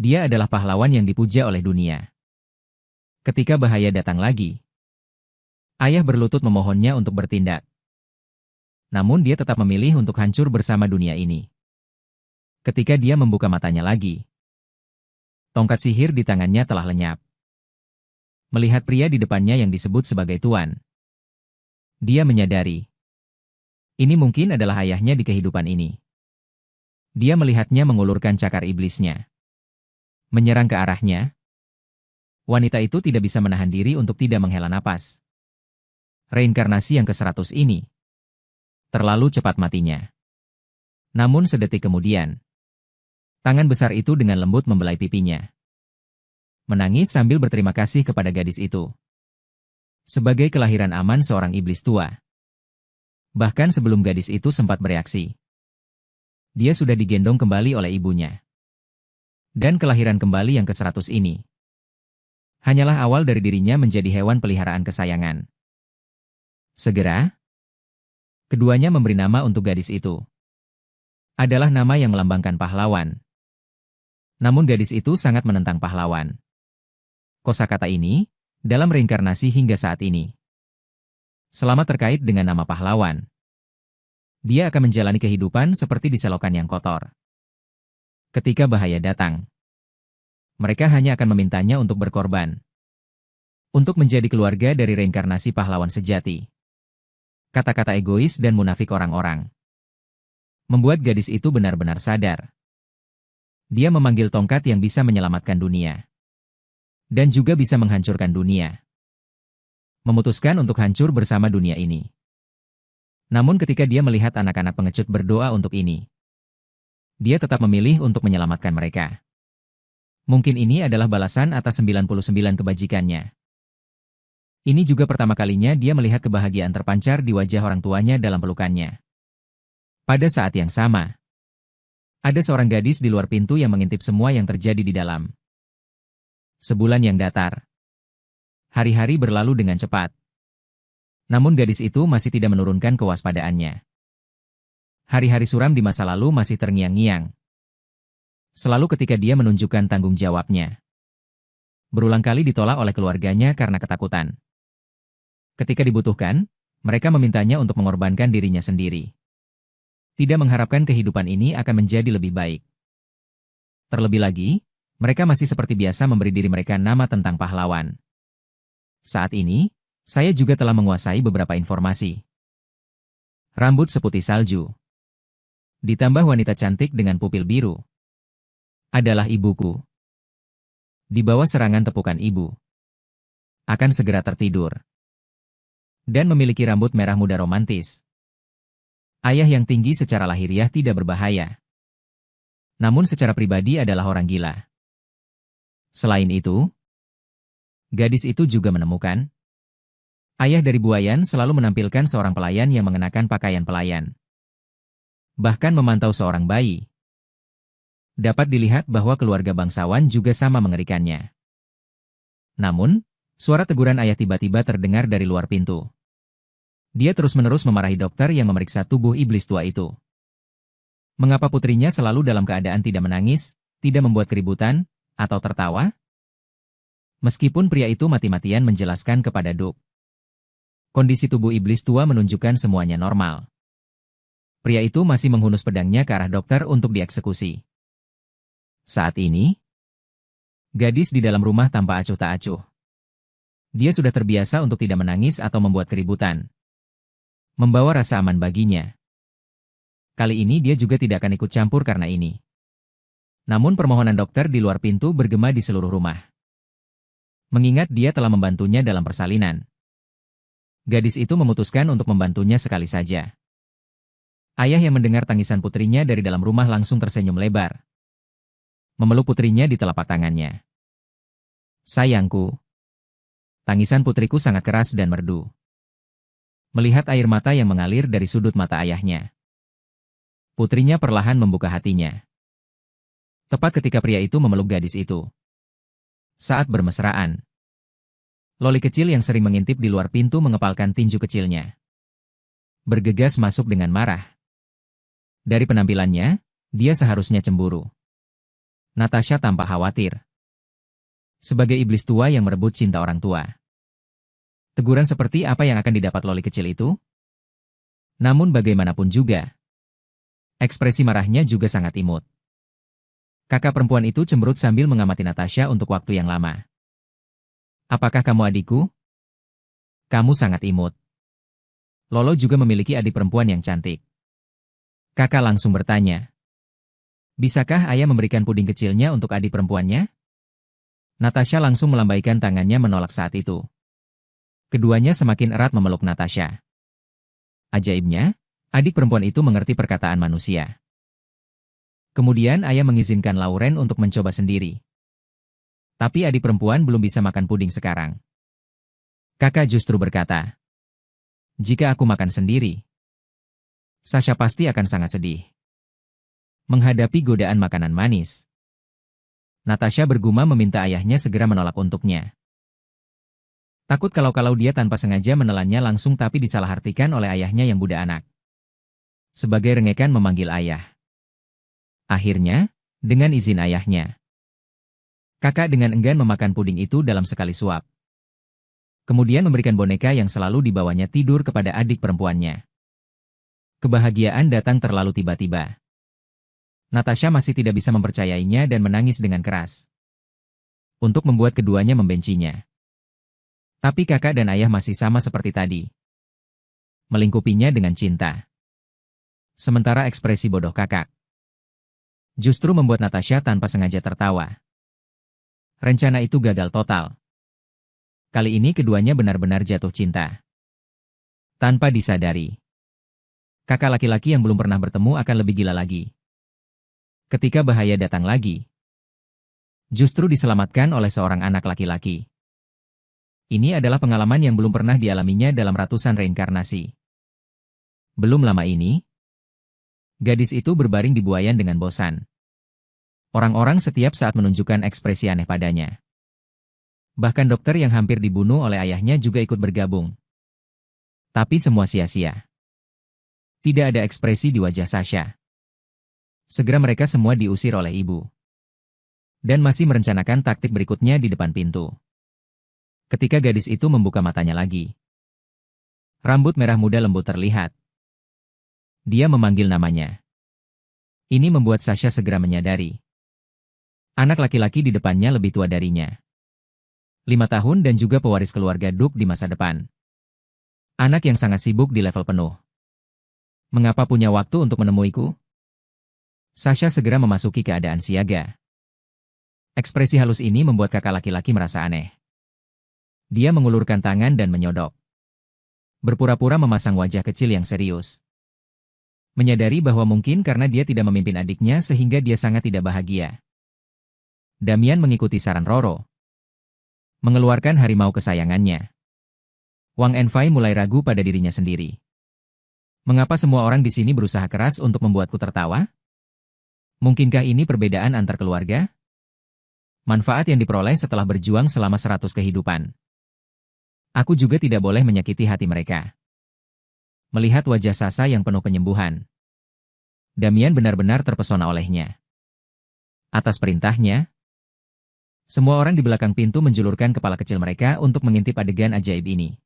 Dia adalah pahlawan yang dipuja oleh dunia. Ketika bahaya datang lagi, ayah berlutut memohonnya untuk bertindak. Namun dia tetap memilih untuk hancur bersama dunia ini. Ketika dia membuka matanya lagi, tongkat sihir di tangannya telah lenyap. Melihat pria di depannya yang disebut sebagai Tuan, dia menyadari ini mungkin adalah ayahnya di kehidupan ini. Dia melihatnya mengulurkan cakar iblisnya, menyerang ke arahnya. Wanita itu tidak bisa menahan diri untuk tidak menghela napas. Reinkarnasi yang ke-100 ini terlalu cepat matinya. Namun sedetik kemudian, tangan besar itu dengan lembut membelai pipinya. Menangis sambil berterima kasih kepada gadis itu. Sebagai kelahiran aman seorang iblis tua. Bahkan sebelum gadis itu sempat bereaksi, dia sudah digendong kembali oleh ibunya. Dan kelahiran kembali yang ke-100 ini hanyalah awal dari dirinya menjadi hewan peliharaan kesayangan. Segera, keduanya memberi nama untuk gadis itu. Adalah nama yang melambangkan pahlawan. Namun gadis itu sangat menentang pahlawan. Kosakata ini dalam reinkarnasi hingga saat ini. Selama terkait dengan nama pahlawan, dia akan menjalani kehidupan seperti di selokan yang kotor. Ketika bahaya datang, mereka hanya akan memintanya untuk berkorban. Untuk menjadi keluarga dari reinkarnasi pahlawan sejati. Kata-kata egois dan munafik orang-orang membuat gadis itu benar-benar sadar. Dia memanggil tongkat yang bisa menyelamatkan dunia. Dan juga bisa menghancurkan dunia. Memutuskan untuk hancur bersama dunia ini. Namun ketika dia melihat anak-anak pengecut berdoa untuk ini, dia tetap memilih untuk menyelamatkan mereka. Mungkin ini adalah balasan atas 99 kebajikannya. Ini juga pertama kalinya dia melihat kebahagiaan terpancar di wajah orang tuanya dalam pelukannya. Pada saat yang sama, ada seorang gadis di luar pintu yang mengintip semua yang terjadi di dalam. Sebulan yang datar. Hari-hari berlalu dengan cepat. Namun gadis itu masih tidak menurunkan kewaspadaannya. Hari-hari suram di masa lalu masih terngiang-ngiang. Selalu ketika dia menunjukkan tanggung jawabnya. Berulang kali ditolak oleh keluarganya karena ketakutan. Ketika dibutuhkan, mereka memintanya untuk mengorbankan dirinya sendiri. Tidak mengharapkan kehidupan ini akan menjadi lebih baik. Terlebih lagi, mereka masih seperti biasa memberi diri mereka nama tentang pahlawan. Saat ini, saya juga telah menguasai beberapa informasi. Rambut seputih salju. Ditambah wanita cantik dengan pupil biru. Adalah ibuku. Di bawah serangan tepukan ibu. Akan segera tertidur. Dan memiliki rambut merah muda romantis. Ayah yang tinggi secara lahiriah tidak berbahaya. Namun secara pribadi adalah orang gila. Selain itu, gadis itu juga menemukan ayah dari buayan selalu menampilkan seorang pelayan yang mengenakan pakaian pelayan. Bahkan memantau seorang bayi. Dapat dilihat bahwa keluarga bangsawan juga sama mengerikannya. Namun, suara teguran ayah tiba-tiba terdengar dari luar pintu. Dia terus-menerus memarahi dokter yang memeriksa tubuh iblis tua itu. Mengapa putrinya selalu dalam keadaan tidak menangis, tidak membuat keributan, atau tertawa? Meskipun pria itu mati-matian menjelaskan kepada Duk. Kondisi tubuh iblis tua menunjukkan semuanya normal. Pria itu masih menghunus pedangnya ke arah dokter untuk dieksekusi. Saat ini, gadis di dalam rumah tanpa acuh tak acuh. Dia sudah terbiasa untuk tidak menangis atau membuat keributan. Membawa rasa aman baginya. Kali ini dia juga tidak akan ikut campur karena ini. Namun permohonan dokter di luar pintu bergema di seluruh rumah. Mengingat dia telah membantunya dalam persalinan. Gadis itu memutuskan untuk membantunya sekali saja. Ayah yang mendengar tangisan putrinya dari dalam rumah langsung tersenyum lebar. Memeluk putrinya di telapak tangannya. Sayangku. Tangisan putriku sangat keras dan merdu. Melihat air mata yang mengalir dari sudut mata ayahnya. Putrinya perlahan membuka hatinya. Tepat ketika pria itu memeluk gadis itu. Saat bermesraan. Loli kecil yang sering mengintip di luar pintu mengepalkan tinju kecilnya. Bergegas masuk dengan marah. Dari penampilannya, dia seharusnya cemburu. Natasha tampak khawatir. Sebagai iblis tua yang merebut cinta orang tua. Teguran seperti apa yang akan didapat loli kecil itu? Namun bagaimanapun juga, ekspresi marahnya juga sangat imut. Kakak perempuan itu cemberut sambil mengamati Natasha untuk waktu yang lama. Apakah kamu adikku? Kamu sangat imut. Lolo juga memiliki adik perempuan yang cantik. Kakak langsung bertanya. Bisakah ayah memberikan puding kecilnya untuk adik perempuannya? Natasha langsung melambaikan tangannya menolak saat itu. Keduanya semakin erat memeluk Natasha. Ajaibnya, adik perempuan itu mengerti perkataan manusia. Kemudian ayah mengizinkan Lauren untuk mencoba sendiri. Tapi adik perempuan belum bisa makan puding sekarang. Kakak justru berkata, jika aku makan sendiri, Sasha pasti akan sangat sedih. Menghadapi godaan makanan manis, Natasha bergumam meminta ayahnya segera menolak untuknya. Takut kalau dia tanpa sengaja menelannya langsung tapi disalahartikan oleh ayahnya yang budak anak. Sebagai rengekan memanggil ayah. Akhirnya, dengan izin ayahnya, kakak dengan enggan memakan puding itu dalam sekali suap. Kemudian memberikan boneka yang selalu dibawanya tidur kepada adik perempuannya. Kebahagiaan datang terlalu tiba-tiba. Natasha masih tidak bisa mempercayainya dan menangis dengan keras. Untuk membuat keduanya membencinya. Tapi kakak dan ayah masih sama seperti tadi. Melingkupinya dengan cinta. Sementara ekspresi bodoh kakak justru membuat Natasha tanpa sengaja tertawa. Rencana itu gagal total. Kali ini keduanya benar-benar jatuh cinta. Tanpa disadari. Kakak laki-laki yang belum pernah bertemu akan lebih gila lagi. Ketika bahaya datang lagi, justru diselamatkan oleh seorang anak laki-laki. Ini adalah pengalaman yang belum pernah dialaminya dalam ratusan reinkarnasi. Belum lama ini, gadis itu berbaring di buayan dengan bosan. Orang-orang setiap saat menunjukkan ekspresi aneh padanya. Bahkan dokter yang hampir dibunuh oleh ayahnya juga ikut bergabung. Tapi semua sia-sia. Tidak ada ekspresi di wajah Sasha. Segera mereka semua diusir oleh ibu. Dan masih merencanakan taktik berikutnya di depan pintu. Ketika gadis itu membuka matanya lagi. Rambut merah muda lembut terlihat. Dia memanggil namanya. Ini membuat Sasha segera menyadari. Anak laki-laki di depannya lebih tua darinya. 5 tahun dan juga pewaris keluarga Duke di masa depan. Anak yang sangat sibuk di level penuh. Mengapa punya waktu untuk menemuiku? Sasha segera memasuki keadaan siaga. Ekspresi halus ini membuat kakak laki-laki merasa aneh. Dia mengulurkan tangan dan menyodok. Berpura-pura memasang wajah kecil yang serius. Menyadari bahwa mungkin karena dia tidak memimpin adiknya sehingga dia sangat tidak bahagia. Damian mengikuti saran Roro. Mengeluarkan harimau kesayangannya. Wang Enfai mulai ragu pada dirinya sendiri. Mengapa semua orang di sini berusaha keras untuk membuatku tertawa? Mungkinkah ini perbedaan antar keluarga? Manfaat yang diperoleh setelah berjuang selama 100 kehidupan. Aku juga tidak boleh menyakiti hati mereka. Melihat wajah Sasha yang penuh penyembuhan, Damian benar-benar terpesona olehnya. Atas perintahnya, semua orang di belakang pintu menjulurkan kepala kecil mereka untuk mengintip adegan ajaib ini.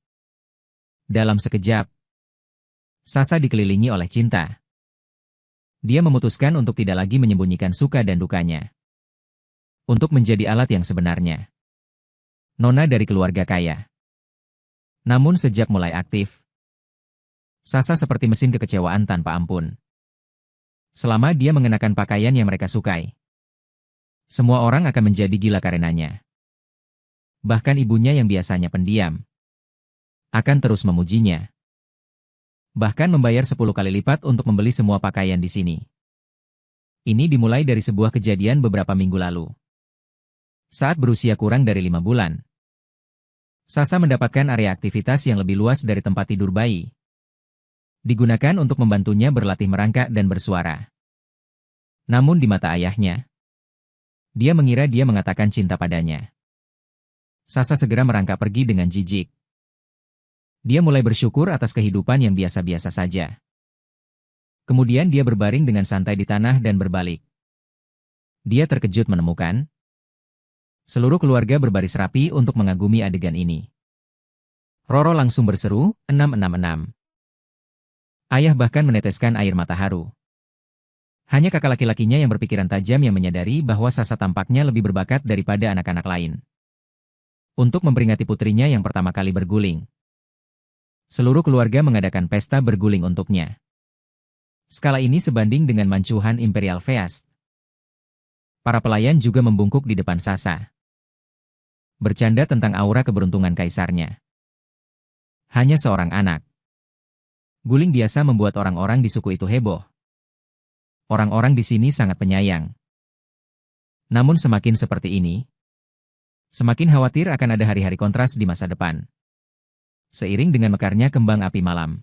Dalam sekejap, Sasha dikelilingi oleh cinta. Dia memutuskan untuk tidak lagi menyembunyikan suka dan dukanya. Untuk menjadi alat yang sebenarnya. Nona dari keluarga kaya. Namun sejak mulai aktif, Sasha seperti mesin kekecewaan tanpa ampun. Selama dia mengenakan pakaian yang mereka sukai, semua orang akan menjadi gila karenanya. Bahkan ibunya yang biasanya pendiam, akan terus memujinya. Bahkan membayar 10 kali lipat untuk membeli semua pakaian di sini. Ini dimulai dari sebuah kejadian beberapa minggu lalu. Saat berusia kurang dari 5 bulan, Sasha mendapatkan area aktivitas yang lebih luas dari tempat tidur bayi. Digunakan untuk membantunya berlatih merangkak dan bersuara. Namun di mata ayahnya, dia mengira dia mengatakan cinta padanya. Sasha segera merangkak pergi dengan jijik. Dia mulai bersyukur atas kehidupan yang biasa-biasa saja. Kemudian dia berbaring dengan santai di tanah dan berbalik. Dia terkejut menemukan seluruh keluarga berbaris rapi untuk mengagumi adegan ini. Roro langsung berseru, 666. Ayah bahkan meneteskan air mata haru. Hanya kakak laki-lakinya yang berpikiran tajam yang menyadari bahwa Sasa tampaknya lebih berbakat daripada anak-anak lain. Untuk memperingati putrinya yang pertama kali berguling, seluruh keluarga mengadakan pesta berguling untuknya. Skala ini sebanding dengan mancuhan Imperial Feast. Para pelayan juga membungkuk di depan Sasa, bercanda tentang aura keberuntungan kaisarnya. Hanya seorang anak. Guling biasa membuat orang-orang di suku itu heboh. Orang-orang di sini sangat penyayang. Namun semakin seperti ini, semakin khawatir akan ada hari-hari kontras di masa depan. Seiring dengan mekarnya kembang api malam,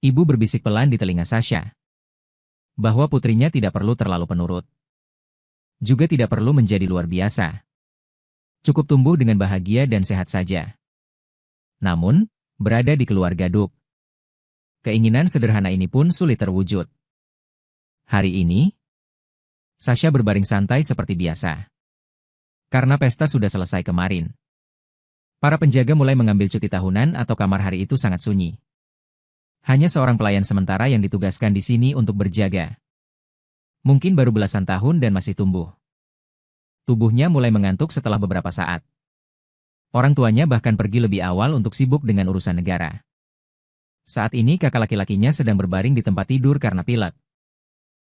ibu berbisik pelan di telinga Sasha bahwa putrinya tidak perlu terlalu penurut. Juga tidak perlu menjadi luar biasa. Cukup tumbuh dengan bahagia dan sehat saja. Namun, berada di keluarga Duk, keinginan sederhana ini pun sulit terwujud. Hari ini, Sasha berbaring santai seperti biasa. Karena pesta sudah selesai kemarin. Para penjaga mulai mengambil cuti tahunan atau kamar hari itu sangat sunyi. Hanya seorang pelayan sementara yang ditugaskan di sini untuk berjaga. Mungkin baru belasan tahun dan masih tumbuh. Tubuhnya mulai mengantuk setelah beberapa saat. Orang tuanya bahkan pergi lebih awal untuk sibuk dengan urusan negara. Saat ini kakak laki-lakinya sedang berbaring di tempat tidur karena pilek.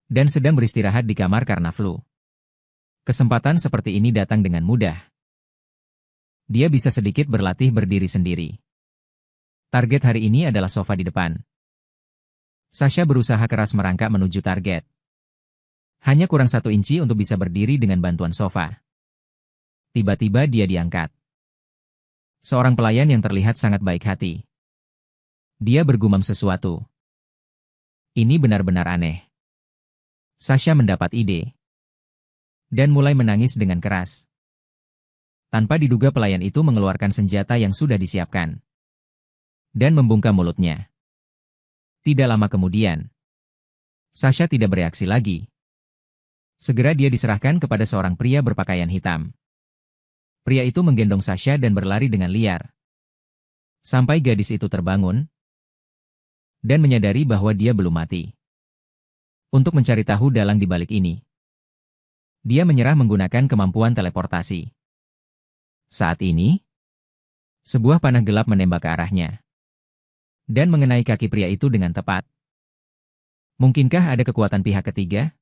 Dan sedang beristirahat di kamar karena flu. Kesempatan seperti ini datang dengan mudah. Dia bisa sedikit berlatih berdiri sendiri. Target hari ini adalah sofa di depan. Sasha berusaha keras merangkak menuju target. Hanya kurang 1 inci untuk bisa berdiri dengan bantuan sofa. Tiba-tiba dia diangkat. Seorang pelayan yang terlihat sangat baik hati. Dia bergumam sesuatu. Ini benar-benar aneh. Sasha mendapat ide. Dan mulai menangis dengan keras. Tanpa diduga pelayan itu mengeluarkan senjata yang sudah disiapkan. Dan membungkam mulutnya. Tidak lama kemudian, Sasha tidak bereaksi lagi. Segera dia diserahkan kepada seorang pria berpakaian hitam. Pria itu menggendong Sasha dan berlari dengan liar. Sampai gadis itu terbangun dan menyadari bahwa dia belum mati. Untuk mencari tahu dalang di balik ini, dia menyerah menggunakan kemampuan teleportasi. Saat ini, sebuah panah gelap menembak ke arahnya dan mengenai kaki pria itu dengan tepat. Mungkinkah ada kekuatan pihak ketiga?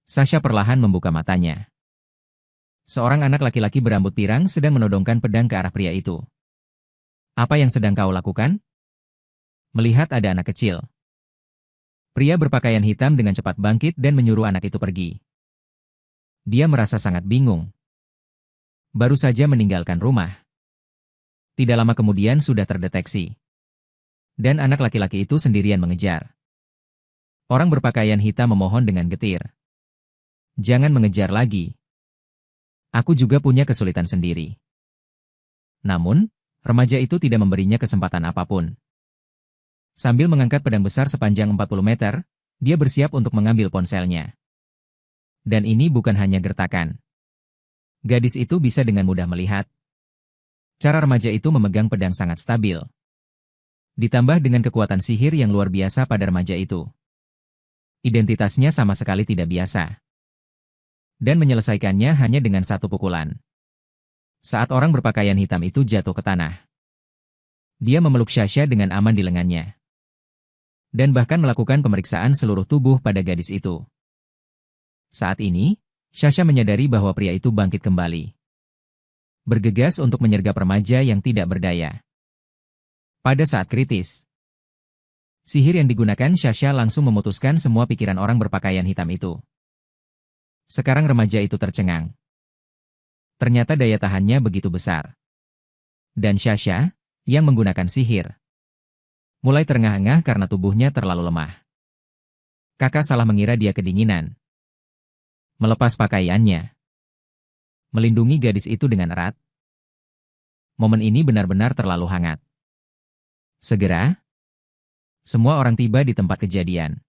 Sasha perlahan membuka matanya. Seorang anak laki-laki berambut pirang sedang menodongkan pedang ke arah pria itu. Apa yang sedang kau lakukan? Melihat ada anak kecil. Pria berpakaian hitam dengan cepat bangkit dan menyuruh anak itu pergi. Dia merasa sangat bingung. Baru saja meninggalkan rumah. Tidak lama kemudian sudah terdeteksi. Dan anak laki-laki itu sendirian mengejar. Orang berpakaian hitam memohon dengan getir. Jangan mengejar lagi. Aku juga punya kesulitan sendiri. Namun, remaja itu tidak memberinya kesempatan apapun. Sambil mengangkat pedang besar sepanjang 40 meter, dia bersiap untuk mengambil ponselnya. Dan ini bukan hanya gertakan. Gadis itu bisa dengan mudah melihat. Cara remaja itu memegang pedang sangat stabil. Ditambah dengan kekuatan sihir yang luar biasa pada remaja itu. Identitasnya sama sekali tidak biasa. Dan menyelesaikannya hanya dengan 1 pukulan. Saat orang berpakaian hitam itu jatuh ke tanah, dia memeluk Sasha dengan aman di lengannya. Dan bahkan melakukan pemeriksaan seluruh tubuh pada gadis itu. Saat ini, Sasha menyadari bahwa pria itu bangkit kembali. Bergegas untuk menyergap remaja yang tidak berdaya. Pada saat kritis, sihir yang digunakan Sasha langsung memutuskan semua pikiran orang berpakaian hitam itu. Sekarang remaja itu tercengang. Ternyata daya tahannya begitu besar. Dan Sasha, yang menggunakan sihir, mulai terengah-engah karena tubuhnya terlalu lemah. Kakak salah mengira dia kedinginan. Melepas pakaiannya. Melindungi gadis itu dengan erat. Momen ini benar-benar terlalu hangat. Segera, semua orang tiba di tempat kejadian.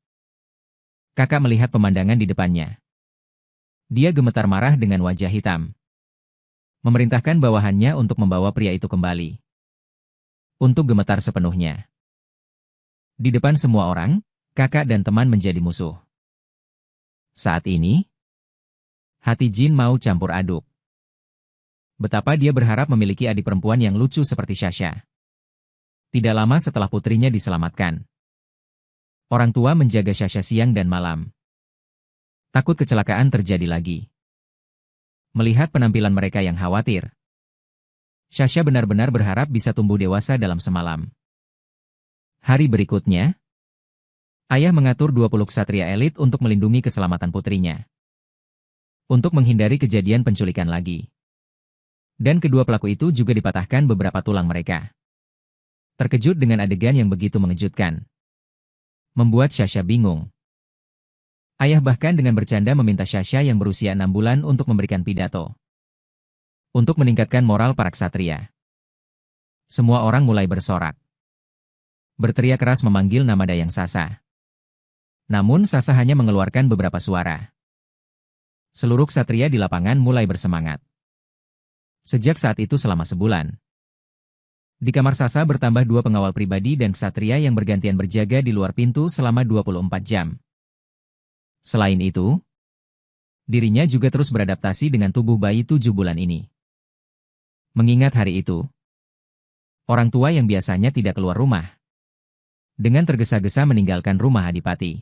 Kakak melihat pemandangan di depannya. Dia gemetar marah dengan wajah hitam. Memerintahkan bawahannya untuk membawa pria itu kembali. Untuk gemetar sepenuhnya. Di depan semua orang, kakak dan teman menjadi musuh. Saat ini, hati Jin mau campur aduk. Betapa dia berharap memiliki adik perempuan yang lucu seperti Sasha. Tidak lama setelah putrinya diselamatkan. Orang tua menjaga Sasha siang dan malam. Takut kecelakaan terjadi lagi. Melihat penampilan mereka yang khawatir, Sasha benar-benar berharap bisa tumbuh dewasa dalam semalam. Hari berikutnya, ayah mengatur 20 ksatria elit untuk melindungi keselamatan putrinya. Untuk menghindari kejadian penculikan lagi. Dan kedua pelaku itu juga dipatahkan beberapa tulang mereka. Terkejut dengan adegan yang begitu mengejutkan. Membuat Sasha bingung. Ayah bahkan dengan bercanda meminta Sasha yang berusia 6 bulan untuk memberikan pidato. Untuk meningkatkan moral para ksatria. Semua orang mulai bersorak. Berteriak keras memanggil nama Dayang Sasa. Namun Sasa hanya mengeluarkan beberapa suara. Seluruh ksatria di lapangan mulai bersemangat. Sejak saat itu selama sebulan. Di kamar Sasa bertambah 2 pengawal pribadi dan ksatria yang bergantian berjaga di luar pintu selama 24 jam. Selain itu, dirinya juga terus beradaptasi dengan tubuh bayi 7 bulan ini. Mengingat hari itu, orang tua yang biasanya tidak keluar rumah, dengan tergesa-gesa meninggalkan rumah Adipati.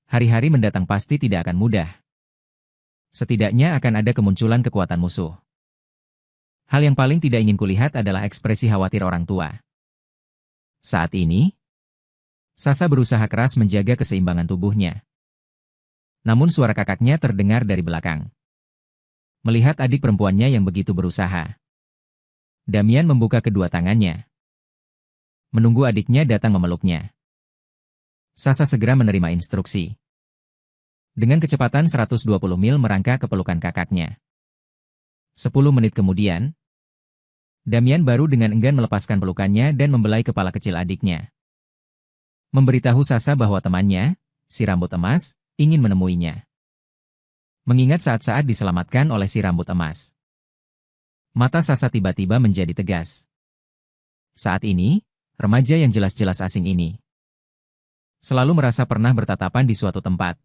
Hari-hari mendatang pasti tidak akan mudah. Setidaknya akan ada kemunculan kekuatan musuh. Hal yang paling tidak ingin kulihat adalah ekspresi khawatir orang tua. Saat ini, Sasa berusaha keras menjaga keseimbangan tubuhnya. Namun suara kakaknya terdengar dari belakang. Melihat adik perempuannya yang begitu berusaha, Damian membuka kedua tangannya. Menunggu adiknya datang memeluknya. Sasa segera menerima instruksi. Dengan kecepatan 120 mil merangkak ke pelukan kakaknya. 10 menit kemudian, Damian baru dengan enggan melepaskan pelukannya dan membelai kepala kecil adiknya. Memberitahu Sasa bahwa temannya, si rambut emas, ingin menemuinya. Mengingat saat-saat diselamatkan oleh si rambut emas. Mata Sasa tiba-tiba menjadi tegas. Saat ini, remaja yang jelas-jelas asing ini selalu merasa pernah bertatapan di suatu tempat.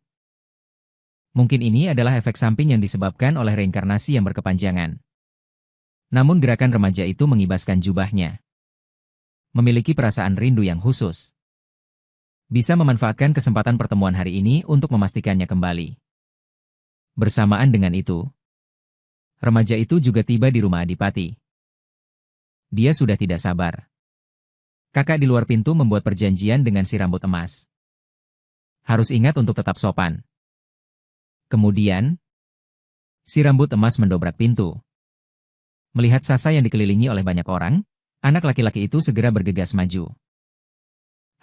Mungkin ini adalah efek samping yang disebabkan oleh reinkarnasi yang berkepanjangan. Namun gerakan remaja itu mengibaskan jubahnya. Memiliki perasaan rindu yang khusus. Bisa memanfaatkan kesempatan pertemuan hari ini untuk memastikannya kembali. Bersamaan dengan itu, remaja itu juga tiba di rumah Adipati. Dia sudah tidak sabar. Kakak di luar pintu membuat perjanjian dengan si rambut emas. Harus ingat untuk tetap sopan. Kemudian, si rambut emas mendobrak pintu. Melihat Sasa yang dikelilingi oleh banyak orang, anak laki-laki itu segera bergegas maju.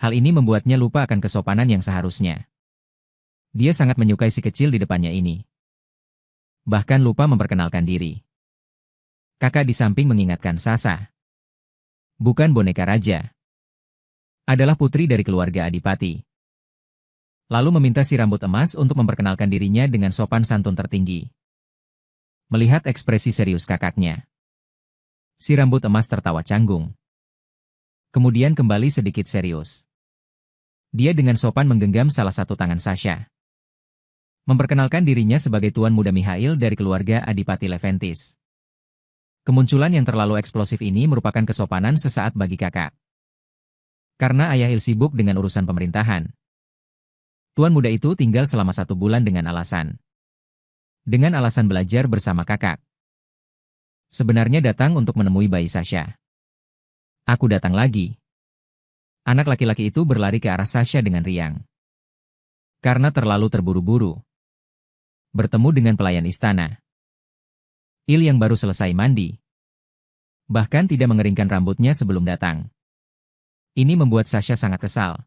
Hal ini membuatnya lupa akan kesopanan yang seharusnya. Dia sangat menyukai si kecil di depannya ini. Bahkan lupa memperkenalkan diri. Kakak di samping mengingatkan Sasa. Bukan boneka raja. Adalah putri dari keluarga Adipati. Lalu meminta si rambut emas untuk memperkenalkan dirinya dengan sopan santun tertinggi. Melihat ekspresi serius kakaknya, si rambut emas tertawa canggung. Kemudian kembali sedikit serius. Dia dengan sopan menggenggam salah satu tangan Sasha. Memperkenalkan dirinya sebagai Tuan Muda Mihail dari keluarga Adipati Leventis. Kemunculan yang terlalu eksplosif ini merupakan kesopanan sesaat bagi kakak. Karena ayah Il sibuk dengan urusan pemerintahan. Tuan muda itu tinggal selama 1 bulan dengan alasan. Dengan alasan belajar bersama kakak. Sebenarnya datang untuk menemui bayi Sasha. Aku datang lagi. Anak laki-laki itu berlari ke arah Sasha dengan riang. Karena terlalu terburu-buru. Bertemu dengan pelayan istana. Il yang baru selesai mandi. Bahkan tidak mengeringkan rambutnya sebelum datang. Ini membuat Sasha sangat kesal.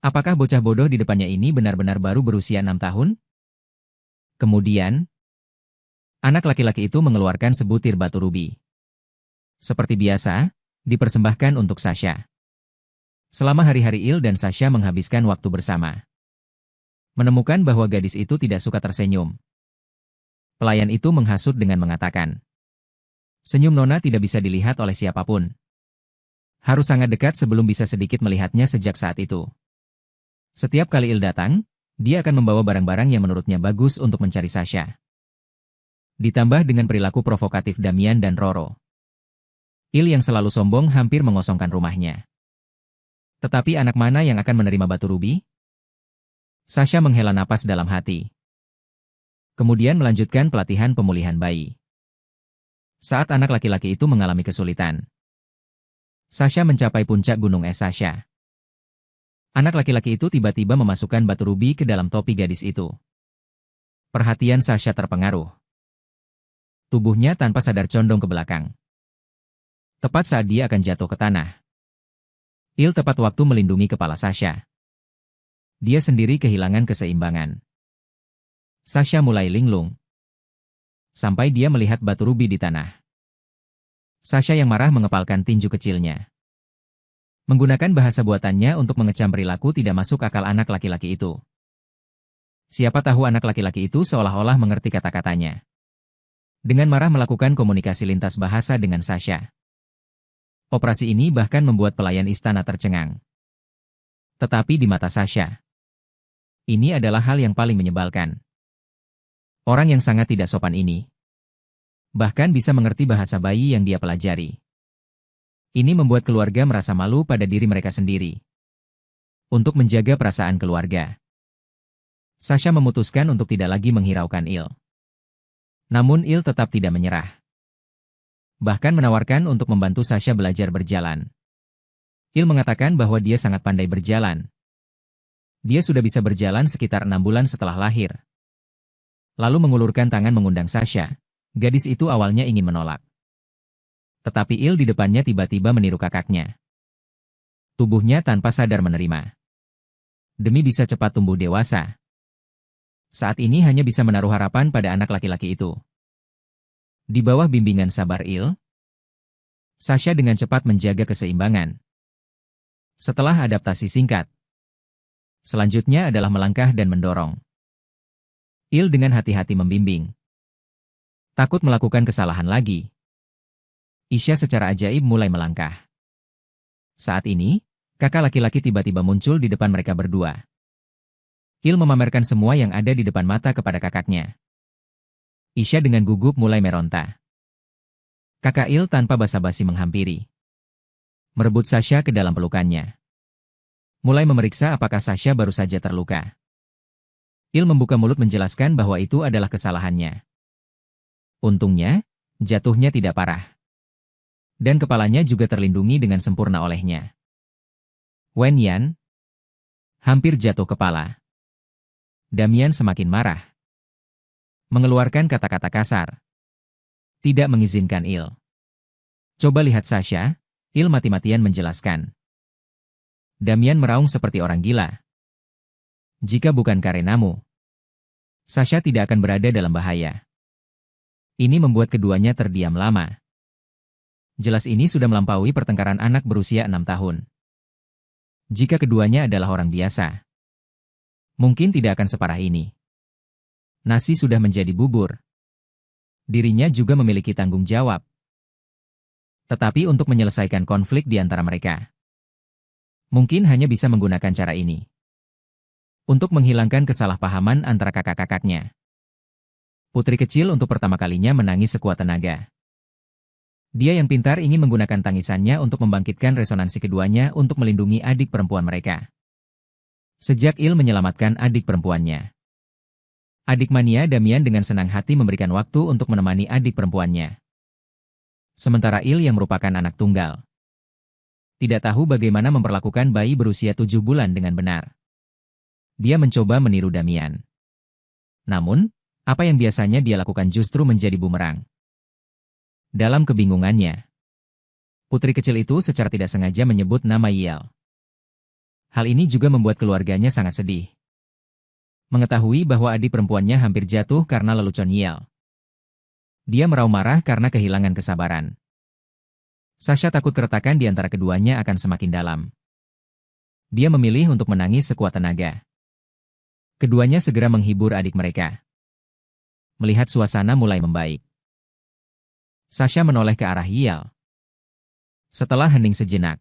Apakah bocah bodoh di depannya ini benar-benar baru berusia 6 tahun? Kemudian, anak laki-laki itu mengeluarkan sebutir batu rubi. Seperti biasa, dipersembahkan untuk Sasha. Selama hari-hari Il dan Sasha menghabiskan waktu bersama. Menemukan bahwa gadis itu tidak suka tersenyum. Pelayan itu menghasut dengan mengatakan, "Senyum Nona tidak bisa dilihat oleh siapapun. Harus sangat dekat sebelum bisa sedikit melihatnya sejak saat itu." Setiap kali Il datang, dia akan membawa barang-barang yang menurutnya bagus untuk mencari Sasha. Ditambah dengan perilaku provokatif Damian dan Roro. Il yang selalu sombong hampir mengosongkan rumahnya. Tetapi anak mana yang akan menerima batu rubi? Sasha menghela napas dalam hati. Kemudian melanjutkan pelatihan pemulihan bayi. Saat anak laki-laki itu mengalami kesulitan, Sasha mencapai puncak gunung es Sasha. Anak laki-laki itu tiba-tiba memasukkan batu rubi ke dalam topi gadis itu. Perhatian Sasha terpengaruh. Tubuhnya tanpa sadar condong ke belakang. Tepat saat dia akan jatuh ke tanah, Il tepat waktu melindungi kepala Sasha. Dia sendiri kehilangan keseimbangan. Sasha mulai linglung. Sampai dia melihat batu rubi di tanah. Sasha yang marah mengepalkan tinju kecilnya. Menggunakan bahasa buatannya untuk mengecam perilaku tidak masuk akal anak laki-laki itu. Siapa tahu anak laki-laki itu seolah-olah mengerti kata-katanya. Dengan marah melakukan komunikasi lintas bahasa dengan Sasha. Operasi ini bahkan membuat pelayan istana tercengang. Tetapi di mata Sasha, ini adalah hal yang paling menyebalkan. Orang yang sangat tidak sopan ini bahkan bisa mengerti bahasa bayi yang dia pelajari. Ini membuat keluarga merasa malu pada diri mereka sendiri. Untuk menjaga perasaan keluarga, Sasha memutuskan untuk tidak lagi menghiraukan Il. Namun Il tetap tidak menyerah. Bahkan menawarkan untuk membantu Sasha belajar berjalan. Il mengatakan bahwa dia sangat pandai berjalan. Dia sudah bisa berjalan sekitar 6 bulan setelah lahir. Lalu mengulurkan tangan mengundang Sasha. Gadis itu awalnya ingin menolak. Tetapi Il di depannya tiba-tiba meniru kakaknya. Tubuhnya tanpa sadar menerima. Demi bisa cepat tumbuh dewasa. Saat ini hanya bisa menaruh harapan pada anak laki-laki itu. Di bawah bimbingan sabar Il, Sasha dengan cepat menjaga keseimbangan. Setelah adaptasi singkat, selanjutnya adalah melangkah dan mendorong. Il dengan hati-hati membimbing. Takut melakukan kesalahan lagi, Isha secara ajaib mulai melangkah. Saat ini, kakak laki-laki tiba-tiba muncul di depan mereka berdua. Il memamerkan semua yang ada di depan mata kepada kakaknya. Isha dengan gugup mulai meronta. Kakak Il tanpa basa-basi menghampiri. Merebut Sasha ke dalam pelukannya. Mulai memeriksa apakah Sasha baru saja terluka. Il membuka mulut menjelaskan bahwa itu adalah kesalahannya. Untungnya, jatuhnya tidak parah. Dan kepalanya juga terlindungi dengan sempurna olehnya. Wen Yan hampir jatuh kepala. Damian semakin marah. Mengeluarkan kata-kata kasar. Tidak mengizinkan Il. Coba lihat Sasha, Il mati-matian menjelaskan. Damian meraung seperti orang gila. Jika bukan karenamu, Sasha tidak akan berada dalam bahaya. Ini membuat keduanya terdiam lama. Jelas ini sudah melampaui pertengkaran anak berusia 6 tahun. Jika keduanya adalah orang biasa, mungkin tidak akan separah ini. Nasi sudah menjadi bubur. Dirinya juga memiliki tanggung jawab. Tetapi untuk menyelesaikan konflik di antara mereka, mungkin hanya bisa menggunakan cara ini. Untuk menghilangkan kesalahpahaman antara kakak-kakaknya. Putri kecil untuk pertama kalinya menangis sekuat tenaga. Dia yang pintar ingin menggunakan tangisannya untuk membangkitkan resonansi keduanya untuk melindungi adik perempuan mereka. Sejak Il menyelamatkan adik perempuannya, adik mania Damian dengan senang hati memberikan waktu untuk menemani adik perempuannya. Sementara Il yang merupakan anak tunggal, tidak tahu bagaimana memperlakukan bayi berusia 7 bulan dengan benar. Dia mencoba meniru Damian. Namun, apa yang biasanya dia lakukan justru menjadi bumerang. Dalam kebingungannya, putri kecil itu secara tidak sengaja menyebut nama Yel. Hal ini juga membuat keluarganya sangat sedih. Mengetahui bahwa adik perempuannya hampir jatuh karena lelucon Yel. Dia meraung marah karena kehilangan kesabaran. Sasha takut keretakan di antara keduanya akan semakin dalam. Dia memilih untuk menangis sekuat tenaga. Keduanya segera menghibur adik mereka. Melihat suasana mulai membaik, Sasha menoleh ke arah Yiel. Setelah hening sejenak,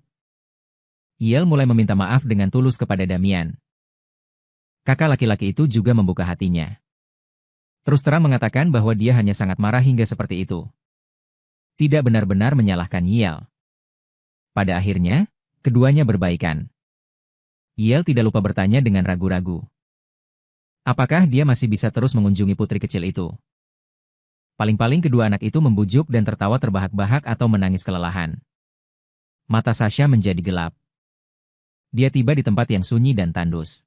Yiel mulai meminta maaf dengan tulus kepada Damian. Kakak laki-laki itu juga membuka hatinya. Terus terang mengatakan bahwa dia hanya sangat marah hingga seperti itu. Tidak benar-benar menyalahkan Yiel. Pada akhirnya, keduanya berbaikan. Yiel tidak lupa bertanya dengan ragu-ragu. Apakah dia masih bisa terus mengunjungi putri kecil itu? Paling-paling kedua anak itu membujuk dan tertawa terbahak-bahak atau menangis kelelahan. Mata Sasha menjadi gelap. Dia tiba di tempat yang sunyi dan tandus.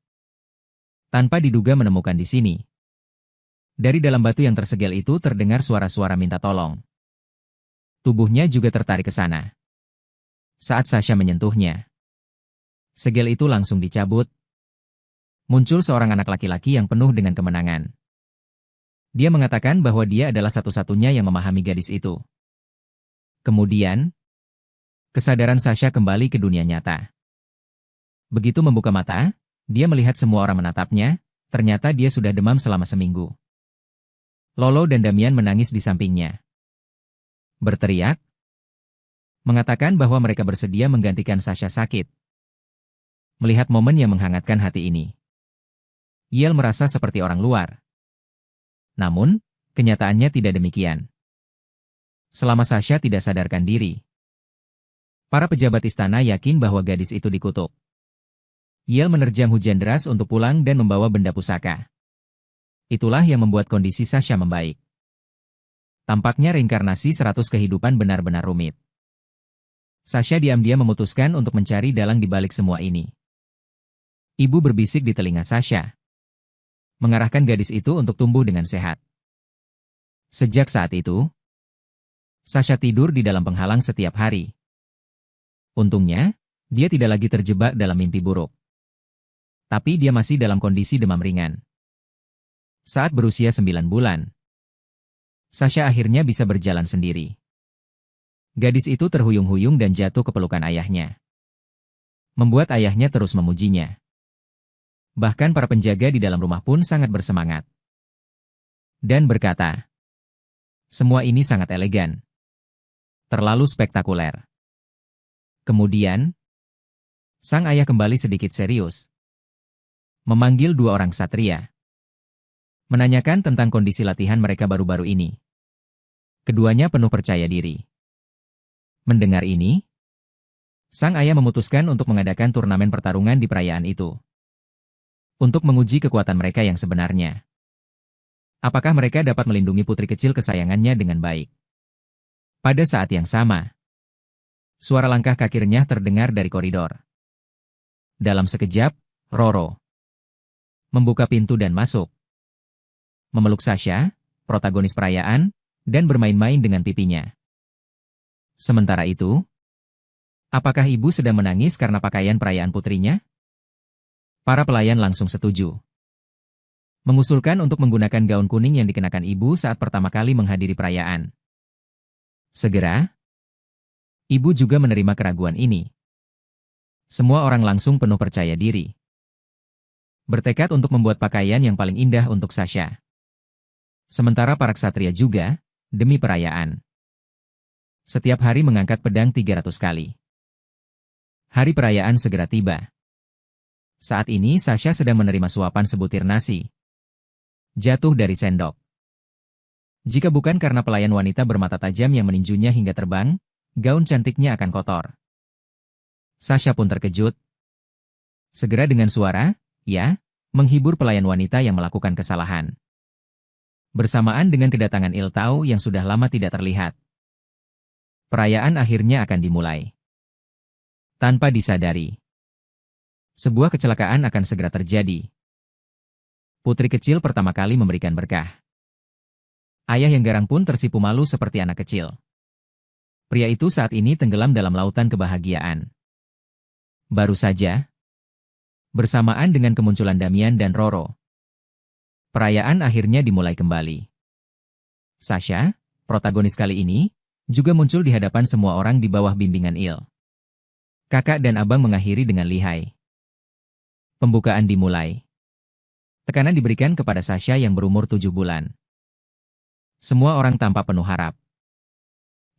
Tanpa diduga menemukan di sini. Dari dalam batu yang tersegel itu terdengar suara-suara minta tolong. Tubuhnya juga tertarik ke sana. Saat Sasha menyentuhnya, segel itu langsung dicabut. Muncul seorang anak laki-laki yang penuh dengan kemenangan. Dia mengatakan bahwa dia adalah satu-satunya yang memahami gadis itu. Kemudian, kesadaran Sasha kembali ke dunia nyata. Begitu membuka mata, dia melihat semua orang menatapnya, ternyata dia sudah demam selama seminggu. Lolo dan Damian menangis di sampingnya. Berteriak, mengatakan bahwa mereka bersedia menggantikan Sasha sakit. Melihat momen yang menghangatkan hati ini, Yiel merasa seperti orang luar. Namun, kenyataannya tidak demikian. Selama Sasha tidak sadarkan diri, para pejabat istana yakin bahwa gadis itu dikutuk. Yiel menerjang hujan deras untuk pulang dan membawa benda pusaka. Itulah yang membuat kondisi Sasha membaik. Tampaknya reinkarnasi 100 kehidupan benar-benar rumit. Sasha diam-diam memutuskan untuk mencari dalang di balik semua ini. Ibu berbisik di telinga Sasha, mengarahkan gadis itu untuk tumbuh dengan sehat. Sejak saat itu, Sasha tidur di dalam penghalang setiap hari. Untungnya, dia tidak lagi terjebak dalam mimpi buruk. Tapi dia masih dalam kondisi demam ringan. Saat berusia 9 bulan, Sasha akhirnya bisa berjalan sendiri. Gadis itu terhuyung-huyung dan jatuh ke pelukan ayahnya. Membuat ayahnya terus memujinya. Bahkan para penjaga di dalam rumah pun sangat bersemangat. Dan berkata, semua ini sangat elegan. Terlalu spektakuler. Kemudian, sang ayah kembali sedikit serius. Memanggil 2 orang ksatria. Menanyakan tentang kondisi latihan mereka baru-baru ini. Keduanya penuh percaya diri. Mendengar ini, sang ayah memutuskan untuk mengadakan turnamen pertarungan di perayaan itu. Untuk menguji kekuatan mereka yang sebenarnya. Apakah mereka dapat melindungi putri kecil kesayangannya dengan baik? Pada saat yang sama, suara langkah kaki renyah terdengar dari koridor. Dalam sekejap, Roro membuka pintu dan masuk. Memeluk Sasha, protagonis perayaan, dan bermain-main dengan pipinya. Sementara itu, apakah ibu sedang menangis karena pakaian perayaan putrinya? Para pelayan langsung setuju. Mengusulkan untuk menggunakan gaun kuning yang dikenakan ibu saat pertama kali menghadiri perayaan. Segera, ibu juga menerima keraguan ini. Semua orang langsung penuh percaya diri. Bertekad untuk membuat pakaian yang paling indah untuk Sasha. Sementara para ksatria juga, demi perayaan. Setiap hari mengangkat pedang 300 kali. Hari perayaan segera tiba. Saat ini Sasha sedang menerima suapan sebutir nasi. Jatuh dari sendok. Jika bukan karena pelayan wanita bermata tajam yang meninjunya hingga terbang, gaun cantiknya akan kotor. Sasha pun terkejut. Segera dengan suara, ya, menghibur pelayan wanita yang melakukan kesalahan. Bersamaan dengan kedatangan Iltau yang sudah lama tidak terlihat. Perayaan akhirnya akan dimulai. Tanpa disadari, sebuah kecelakaan akan segera terjadi. Putri kecil pertama kali memberikan berkah. Ayah yang garang pun tersipu malu seperti anak kecil. Pria itu saat ini tenggelam dalam lautan kebahagiaan. Baru saja, bersamaan dengan kemunculan Damian dan Roro, perayaan akhirnya dimulai kembali. Sasha, protagonis kali ini, juga muncul di hadapan semua orang di bawah bimbingan Il. Kakak dan abang mengakhiri dengan lihai. Pembukaan dimulai. Tekanan diberikan kepada Sasha yang berumur 7 bulan. Semua orang tampak penuh harap.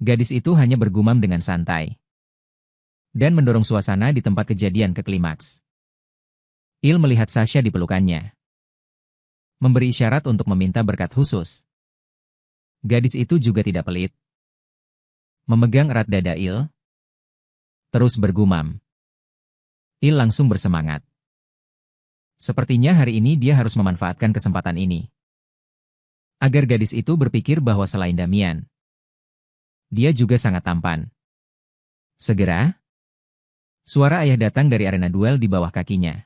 Gadis itu hanya bergumam dengan santai dan mendorong suasana di tempat kejadian ke klimaks. Il melihat Sasha di pelukannya, memberi isyarat untuk meminta berkat khusus. Gadis itu juga tidak pelit. Memegang erat dada Il, terus bergumam. Il langsung bersemangat. Sepertinya hari ini dia harus memanfaatkan kesempatan ini. Agar gadis itu berpikir bahwa selain Damian, dia juga sangat tampan. Segera, suara ayah datang dari arena duel di bawah kakinya.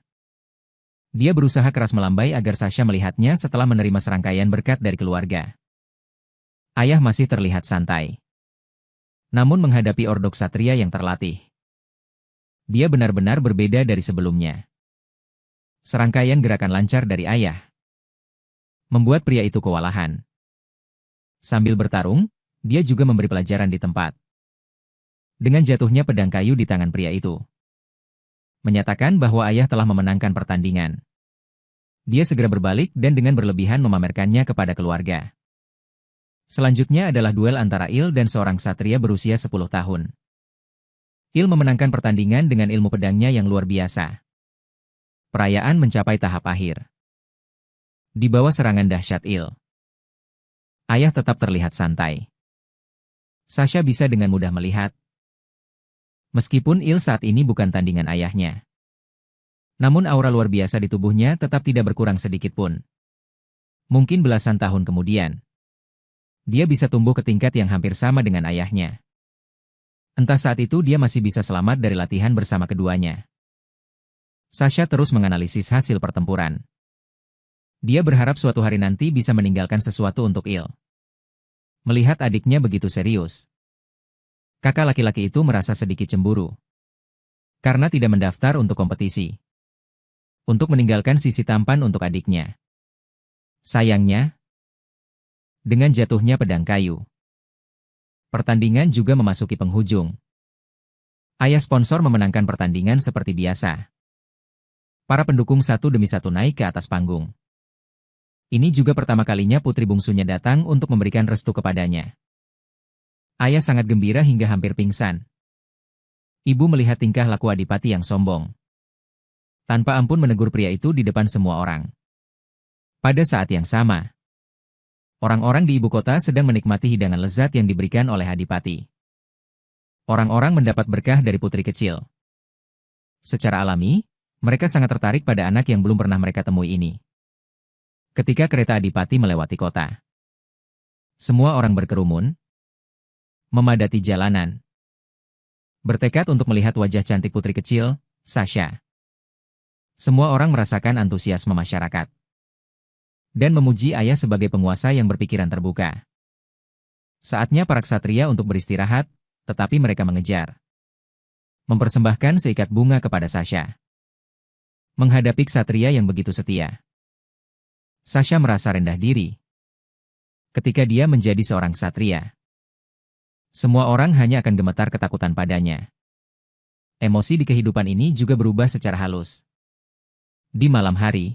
Dia berusaha keras melambai agar Sasha melihatnya setelah menerima serangkaian berkat dari keluarga. Ayah masih terlihat santai. Namun menghadapi ordok satria yang terlatih, dia benar-benar berbeda dari sebelumnya. Serangkaian gerakan lancar dari ayah membuat pria itu kewalahan. Sambil bertarung, dia juga memberi pelajaran di tempat. Dengan jatuhnya pedang kayu di tangan pria itu, menyatakan bahwa ayah telah memenangkan pertandingan. Dia segera berbalik dan dengan berlebihan memamerkannya kepada keluarga. Selanjutnya adalah duel antara Il dan seorang satria berusia 10 tahun. Il memenangkan pertandingan dengan ilmu pedangnya yang luar biasa. Perayaan mencapai tahap akhir. Di bawah serangan dahsyat Il, ayah tetap terlihat santai. Sasha bisa dengan mudah melihat, meskipun Il saat ini bukan tandingan ayahnya, namun aura luar biasa di tubuhnya tetap tidak berkurang sedikit pun. Mungkin belasan tahun kemudian, dia bisa tumbuh ke tingkat yang hampir sama dengan ayahnya. Entah saat itu dia masih bisa selamat dari latihan bersama keduanya. Sasha terus menganalisis hasil pertempuran. Dia berharap suatu hari nanti bisa meninggalkan sesuatu untuk Il. Melihat adiknya begitu serius, kakak laki-laki itu merasa sedikit cemburu. Karena tidak mendaftar untuk kompetisi. Untuk meninggalkan sisi tampan untuk adiknya. Sayangnya, dengan jatuhnya pedang kayu, pertandingan juga memasuki penghujung. Ayah sponsor memenangkan pertandingan seperti biasa. Para pendukung satu demi satu naik ke atas panggung. Ini juga pertama kalinya putri bungsunya datang untuk memberikan restu kepadanya. Ayah sangat gembira hingga hampir pingsan. Ibu melihat tingkah laku Adipati yang sombong. Tanpa ampun menegur pria itu di depan semua orang. Pada saat yang sama, orang-orang di ibu kota sedang menikmati hidangan lezat yang diberikan oleh Adipati. Orang-orang mendapat berkah dari putri kecil. Secara alami, mereka sangat tertarik pada anak yang belum pernah mereka temui ini. Ketika kereta Adipati melewati kota, semua orang berkerumun, memadati jalanan, bertekad untuk melihat wajah cantik putri kecil, Sasha. Semua orang merasakan antusiasme masyarakat dan memuji ayah sebagai penguasa yang berpikiran terbuka. Saatnya para ksatria untuk beristirahat, tetapi mereka mengejar. Mempersembahkan seikat bunga kepada Sasha. Menghadapi ksatria yang begitu setia, Sasha merasa rendah diri. Ketika dia menjadi seorang ksatria, semua orang hanya akan gemetar ketakutan padanya. Emosi di kehidupan ini juga berubah secara halus. Di malam hari,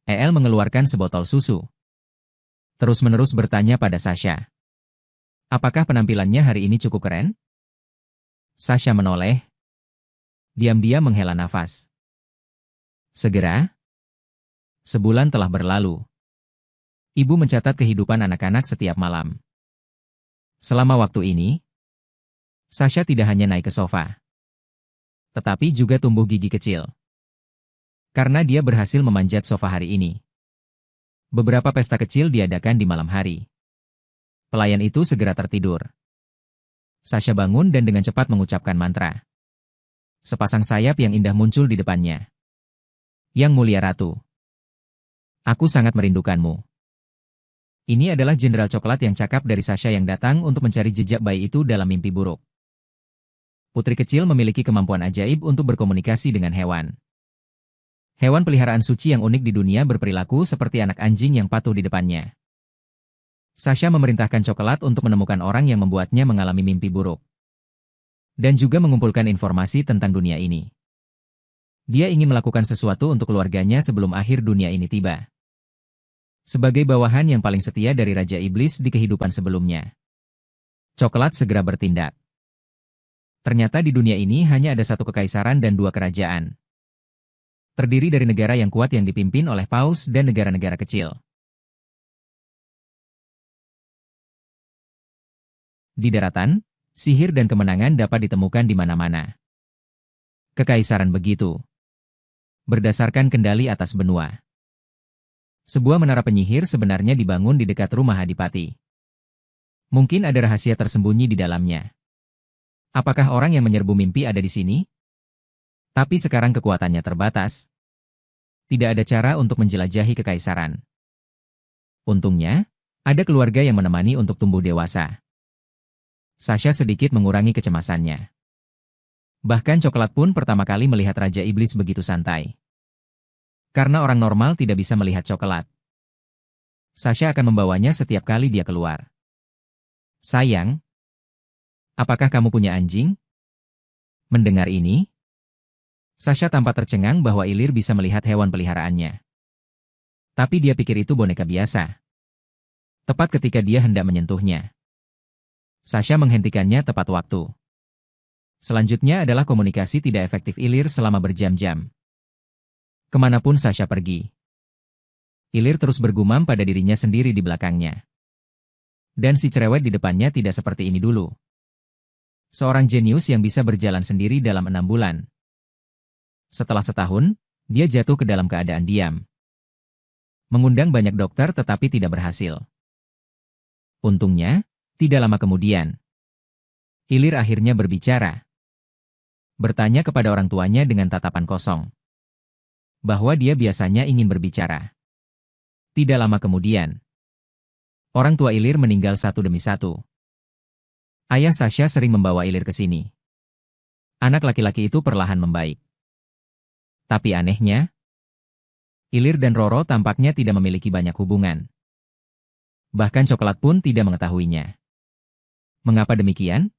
El mengeluarkan sebotol susu. Terus-menerus bertanya pada Sasha. Apakah penampilannya hari ini cukup keren? Sasha menoleh. Diam-diam menghela nafas. Segera, sebulan telah berlalu. Ibu mencatat kehidupan anak-anak setiap malam. Selama waktu ini, Sasha tidak hanya naik ke sofa, tetapi juga tumbuh gigi kecil. Karena dia berhasil memanjat sofa hari ini. Beberapa pesta kecil diadakan di malam hari. Pelayan itu segera tertidur. Sasha bangun dan dengan cepat mengucapkan mantra. Sepasang sayap yang indah muncul di depannya. Yang mulia ratu, aku sangat merindukanmu. Ini adalah Jenderal Coklat yang cakap dari Sasha yang datang untuk mencari jejak bayi itu dalam mimpi buruk. Putri kecil memiliki kemampuan ajaib untuk berkomunikasi dengan hewan. Hewan peliharaan suci yang unik di dunia berperilaku seperti anak anjing yang patuh di depannya. Sasha memerintahkan Coklat untuk menemukan orang yang membuatnya mengalami mimpi buruk. Dan juga mengumpulkan informasi tentang dunia ini. Dia ingin melakukan sesuatu untuk keluarganya sebelum akhir dunia ini tiba. Sebagai bawahan yang paling setia dari Raja Iblis di kehidupan sebelumnya, coklat segera bertindak. Ternyata di dunia ini hanya ada satu kekaisaran dan dua kerajaan. Terdiri dari negara yang kuat yang dipimpin oleh paus dan negara-negara kecil. Di daratan, sihir dan kemenangan dapat ditemukan di mana-mana. Kekaisaran begitu berdasarkan kendali atas benua. Sebuah menara penyihir sebenarnya dibangun di dekat rumah Adipati. Mungkin ada rahasia tersembunyi di dalamnya. Apakah orang yang menyerbu mimpi ada di sini? Tapi sekarang kekuatannya terbatas. Tidak ada cara untuk menjelajahi kekaisaran. Untungnya, ada keluarga yang menemani untuk tumbuh dewasa. Sasha sedikit mengurangi kecemasannya. Bahkan coklat pun pertama kali melihat Raja Iblis begitu santai. Karena orang normal tidak bisa melihat coklat. Sasha akan membawanya setiap kali dia keluar. Sayang, apakah kamu punya anjing? Mendengar ini, Sasha tampak tercengang bahwa Ilir bisa melihat hewan peliharaannya. Tapi dia pikir itu boneka biasa. Tepat ketika dia hendak menyentuhnya, Sasha menghentikannya tepat waktu. Selanjutnya adalah komunikasi tidak efektif Ilir selama berjam-jam. Kemanapun Sasha pergi, Ilir terus bergumam pada dirinya sendiri di belakangnya. Dan si cerewet di depannya tidak seperti ini dulu. Seorang jenius yang bisa berjalan sendiri dalam 6 bulan. Setelah setahun, dia jatuh ke dalam keadaan diam. Mengundang banyak dokter tetapi tidak berhasil. Untungnya, tidak lama kemudian, Ilir akhirnya berbicara. Bertanya kepada orang tuanya dengan tatapan kosong. Bahwa dia biasanya ingin berbicara. Tidak lama kemudian, orang tua Ilir meninggal satu demi satu. Ayah Sasha sering membawa Ilir ke sini. Anak laki-laki itu perlahan membaik. Tapi anehnya, Ilir dan Roro tampaknya tidak memiliki banyak hubungan. Bahkan coklat pun tidak mengetahuinya. Mengapa demikian?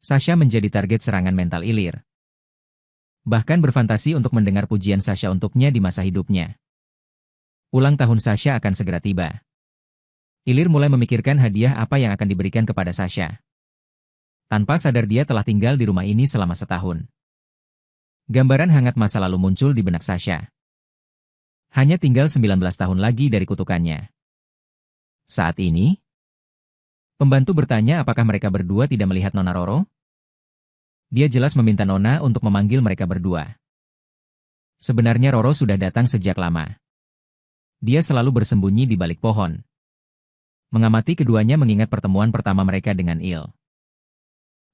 Sasha menjadi target serangan mental Ilir. Bahkan berfantasi untuk mendengar pujian Sasha untuknya di masa hidupnya. Ulang tahun Sasha akan segera tiba. Ilir mulai memikirkan hadiah apa yang akan diberikan kepada Sasha. Tanpa sadar dia telah tinggal di rumah ini selama setahun. Gambaran hangat masa lalu muncul di benak Sasha. Hanya tinggal 19 tahun lagi dari kutukannya. Saat ini, pembantu bertanya apakah mereka berdua tidak melihat Nona Roro? Dia jelas meminta Nona untuk memanggil mereka berdua. Sebenarnya Roro sudah datang sejak lama. Dia selalu bersembunyi di balik pohon. Mengamati keduanya mengingat pertemuan pertama mereka dengan Il.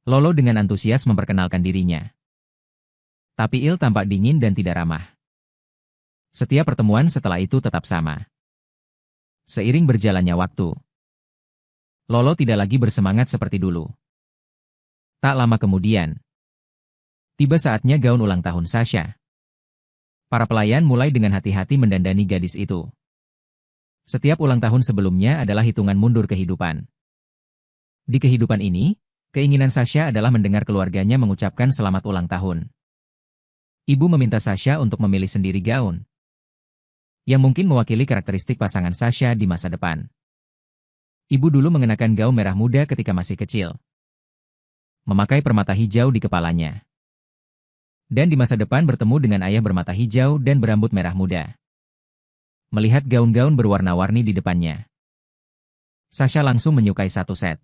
Lolo dengan antusias memperkenalkan dirinya. Tapi Il tampak dingin dan tidak ramah. Setiap pertemuan setelah itu tetap sama. Seiring berjalannya waktu, Lolo tidak lagi bersemangat seperti dulu. Tak lama kemudian, tiba saatnya gaun ulang tahun Sasha. Para pelayan mulai dengan hati-hati mendandani gadis itu. Setiap ulang tahun sebelumnya adalah hitungan mundur kehidupan. Di kehidupan ini, keinginan Sasha adalah mendengar keluarganya mengucapkan selamat ulang tahun. Ibu meminta Sasha untuk memilih sendiri gaun yang mungkin mewakili karakteristik pasangan Sasha di masa depan. Ibu dulu mengenakan gaun merah muda ketika masih kecil. Memakai permata hijau di kepalanya. Dan di masa depan bertemu dengan ayah bermata hijau dan berambut merah muda. Melihat gaun-gaun berwarna-warni di depannya, Sasha langsung menyukai satu set.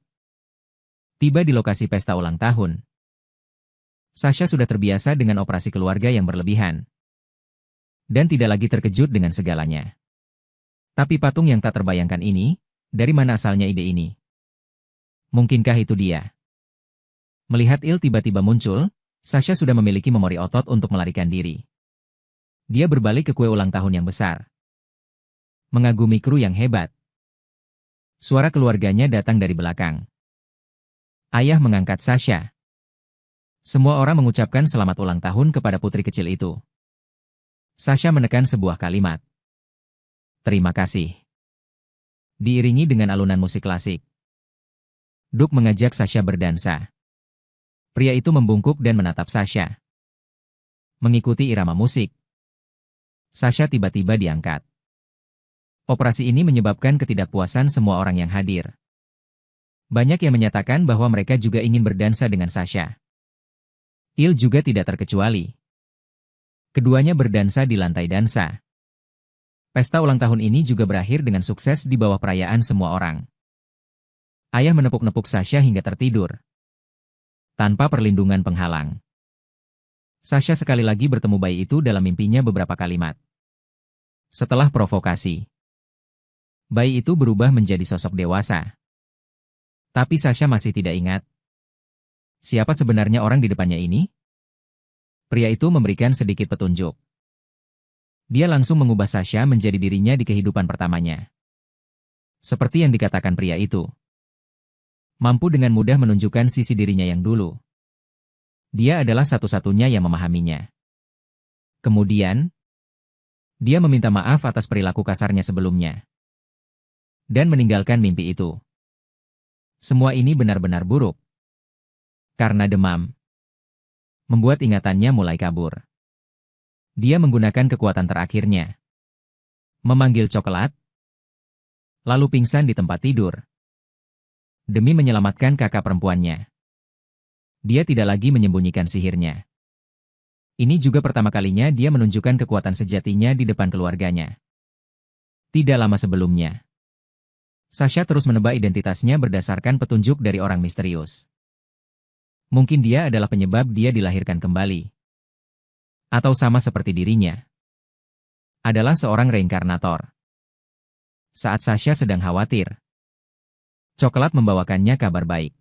Tiba di lokasi pesta ulang tahun, Sasha sudah terbiasa dengan operasi keluarga yang berlebihan. Dan tidak lagi terkejut dengan segalanya. Tapi patung yang tak terbayangkan ini, dari mana asalnya ide ini? Mungkinkah itu dia? Melihat Il tiba-tiba muncul, Sasha sudah memiliki memori otot untuk melarikan diri. Dia berbalik ke kue ulang tahun yang besar. Mengagumi kru yang hebat. Suara keluarganya datang dari belakang. Ayah mengangkat Sasha. Semua orang mengucapkan selamat ulang tahun kepada putri kecil itu. Sasha menekan sebuah kalimat. Terima kasih. Diiringi dengan alunan musik klasik. Duke mengajak Sasha berdansa. Pria itu membungkuk dan menatap Sasha. Mengikuti irama musik, Sasha tiba-tiba diangkat. Operasi ini menyebabkan ketidakpuasan semua orang yang hadir. Banyak yang menyatakan bahwa mereka juga ingin berdansa dengan Sasha. Il juga tidak terkecuali. Keduanya berdansa di lantai dansa. Pesta ulang tahun ini juga berakhir dengan sukses di bawah perayaan semua orang. Ayah menepuk-nepuk Sasha hingga tertidur, tanpa perlindungan penghalang. Sasha sekali lagi bertemu bayi itu dalam mimpinya beberapa kalimat. Setelah provokasi, bayi itu berubah menjadi sosok dewasa. Tapi Sasha masih tidak ingat siapa sebenarnya orang di depannya ini. Pria itu memberikan sedikit petunjuk. Dia langsung mengubah Sasha menjadi dirinya di kehidupan pertamanya. Seperti yang dikatakan pria itu, mampu dengan mudah menunjukkan sisi dirinya yang dulu. Dia adalah satu-satunya yang memahaminya. Kemudian, dia meminta maaf atas perilaku kasarnya sebelumnya. Dan meninggalkan mimpi itu. Semua ini benar-benar buruk. Karena demam, membuat ingatannya mulai kabur. Dia menggunakan kekuatan terakhirnya. Memanggil coklat, lalu pingsan di tempat tidur. Demi menyelamatkan kakak perempuannya. Dia tidak lagi menyembunyikan sihirnya. Ini juga pertama kalinya dia menunjukkan kekuatan sejatinya di depan keluarganya. Tidak lama sebelumnya, Sasha terus menebak identitasnya berdasarkan petunjuk dari orang misterius. Mungkin dia adalah penyebab dia dilahirkan kembali. Atau sama seperti dirinya, adalah seorang reinkarnator. Saat Sasha sedang khawatir, coklat membawakannya kabar baik.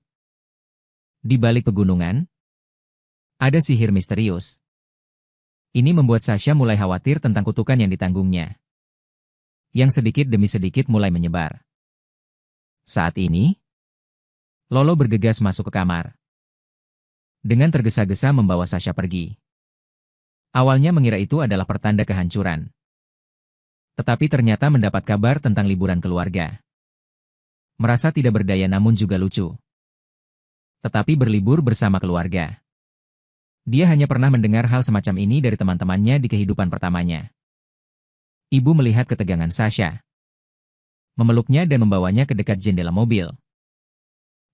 Di balik pegunungan, ada sihir misterius. Ini membuat Sasha mulai khawatir tentang kutukan yang ditanggungnya, yang sedikit demi sedikit mulai menyebar. Saat ini, Lolo bergegas masuk ke kamar. Dengan tergesa-gesa membawa Sasha pergi. Awalnya mengira itu adalah pertanda kehancuran. Tetapi ternyata mendapat kabar tentang liburan keluarga. Merasa tidak berdaya namun juga lucu. Tetapi berlibur bersama keluarga. Dia hanya pernah mendengar hal semacam ini dari teman-temannya di kehidupan pertamanya. Ibu melihat ketegangan Sasha, memeluknya dan membawanya ke dekat jendela mobil.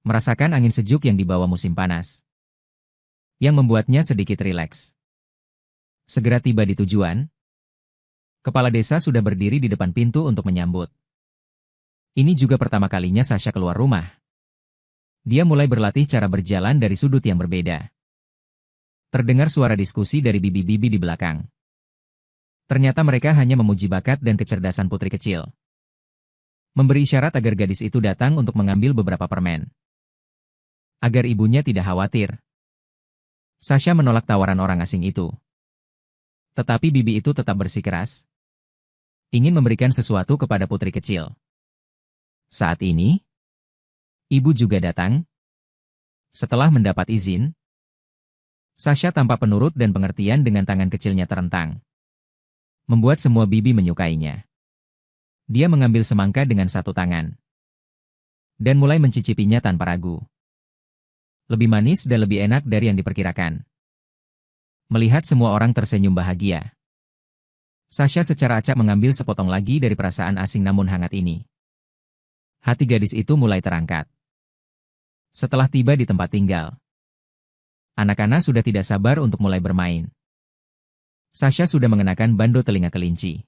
Merasakan angin sejuk yang dibawa musim panas, yang membuatnya sedikit rileks. Segera tiba di tujuan, kepala desa sudah berdiri di depan pintu untuk menyambut. Ini juga pertama kalinya Sasha keluar rumah. Dia mulai berlatih cara berjalan dari sudut yang berbeda. Terdengar suara diskusi dari bibi-bibi di belakang. Ternyata mereka hanya memuji bakat dan kecerdasan putri kecil. Memberi isyarat agar gadis itu datang untuk mengambil beberapa permen. Agar ibunya tidak khawatir. Sasha menolak tawaran orang asing itu. Tetapi bibi itu tetap bersikeras. Ingin memberikan sesuatu kepada putri kecil. Saat ini, ibu juga datang. Setelah mendapat izin, Sasha tampak penurut dan pengertian dengan tangan kecilnya terentang. Membuat semua bibi menyukainya. Dia mengambil semangka dengan satu tangan. Dan mulai mencicipinya tanpa ragu. Lebih manis dan lebih enak dari yang diperkirakan. Melihat semua orang tersenyum bahagia, Sasha secara acak mengambil sepotong lagi dari perasaan asing namun hangat ini. Hati gadis itu mulai terangkat. Setelah tiba di tempat tinggal, anak-anak sudah tidak sabar untuk mulai bermain. Sasha sudah mengenakan bando telinga kelinci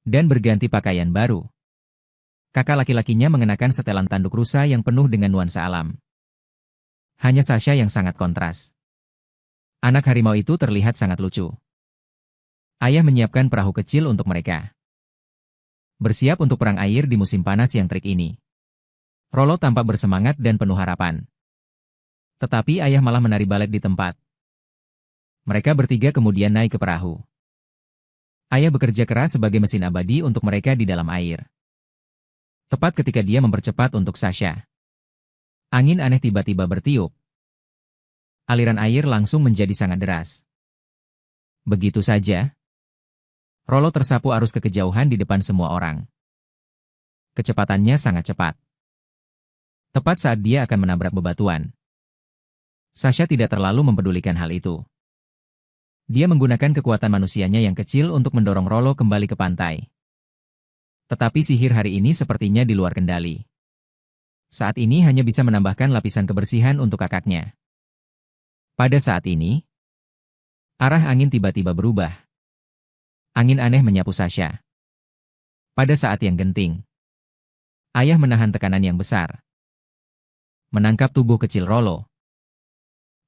dan berganti pakaian baru. Kakak laki-lakinya mengenakan setelan tanduk rusa yang penuh dengan nuansa alam. Hanya Sasha yang sangat kontras. Anak harimau itu terlihat sangat lucu. Ayah menyiapkan perahu kecil untuk mereka. Bersiap untuk perang air di musim panas yang terik ini. Rolo tampak bersemangat dan penuh harapan. Tetapi ayah malah menari balet di tempat. Mereka bertiga kemudian naik ke perahu. Ayah bekerja keras sebagai mesin abadi untuk mereka di dalam air. Tepat ketika dia mempercepat untuk Sasha, angin aneh tiba-tiba bertiup. Aliran air langsung menjadi sangat deras. Begitu saja, Rolo tersapu arus ke kejauhan di depan semua orang. Kecepatannya sangat cepat. Tepat saat dia akan menabrak bebatuan. Sasha tidak terlalu mempedulikan hal itu. Dia menggunakan kekuatan manusianya yang kecil untuk mendorong Rollo kembali ke pantai. Tetapi sihir hari ini sepertinya di luar kendali. Saat ini hanya bisa menambahkan lapisan kebersihan untuk kakaknya. Pada saat ini, arah angin tiba-tiba berubah. Angin aneh menyapu Sasha. Pada saat yang genting, ayah menahan tekanan yang besar. Menangkap tubuh kecil Rollo.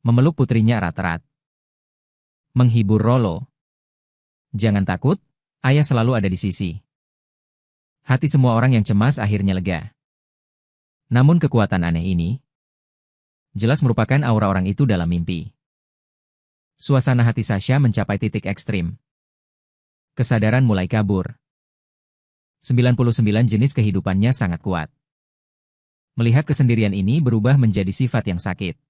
Memeluk putrinya erat-erat. Menghibur Rollo. Jangan takut, ayah selalu ada di sisi. Hati semua orang yang cemas akhirnya lega. Namun kekuatan aneh ini jelas merupakan aura orang itu dalam mimpi. Suasana hati Sasha mencapai titik ekstrim. Kesadaran mulai kabur. 99 jenis kehidupannya sangat kuat. Melihat kesendirian ini berubah menjadi sifat yang sakit.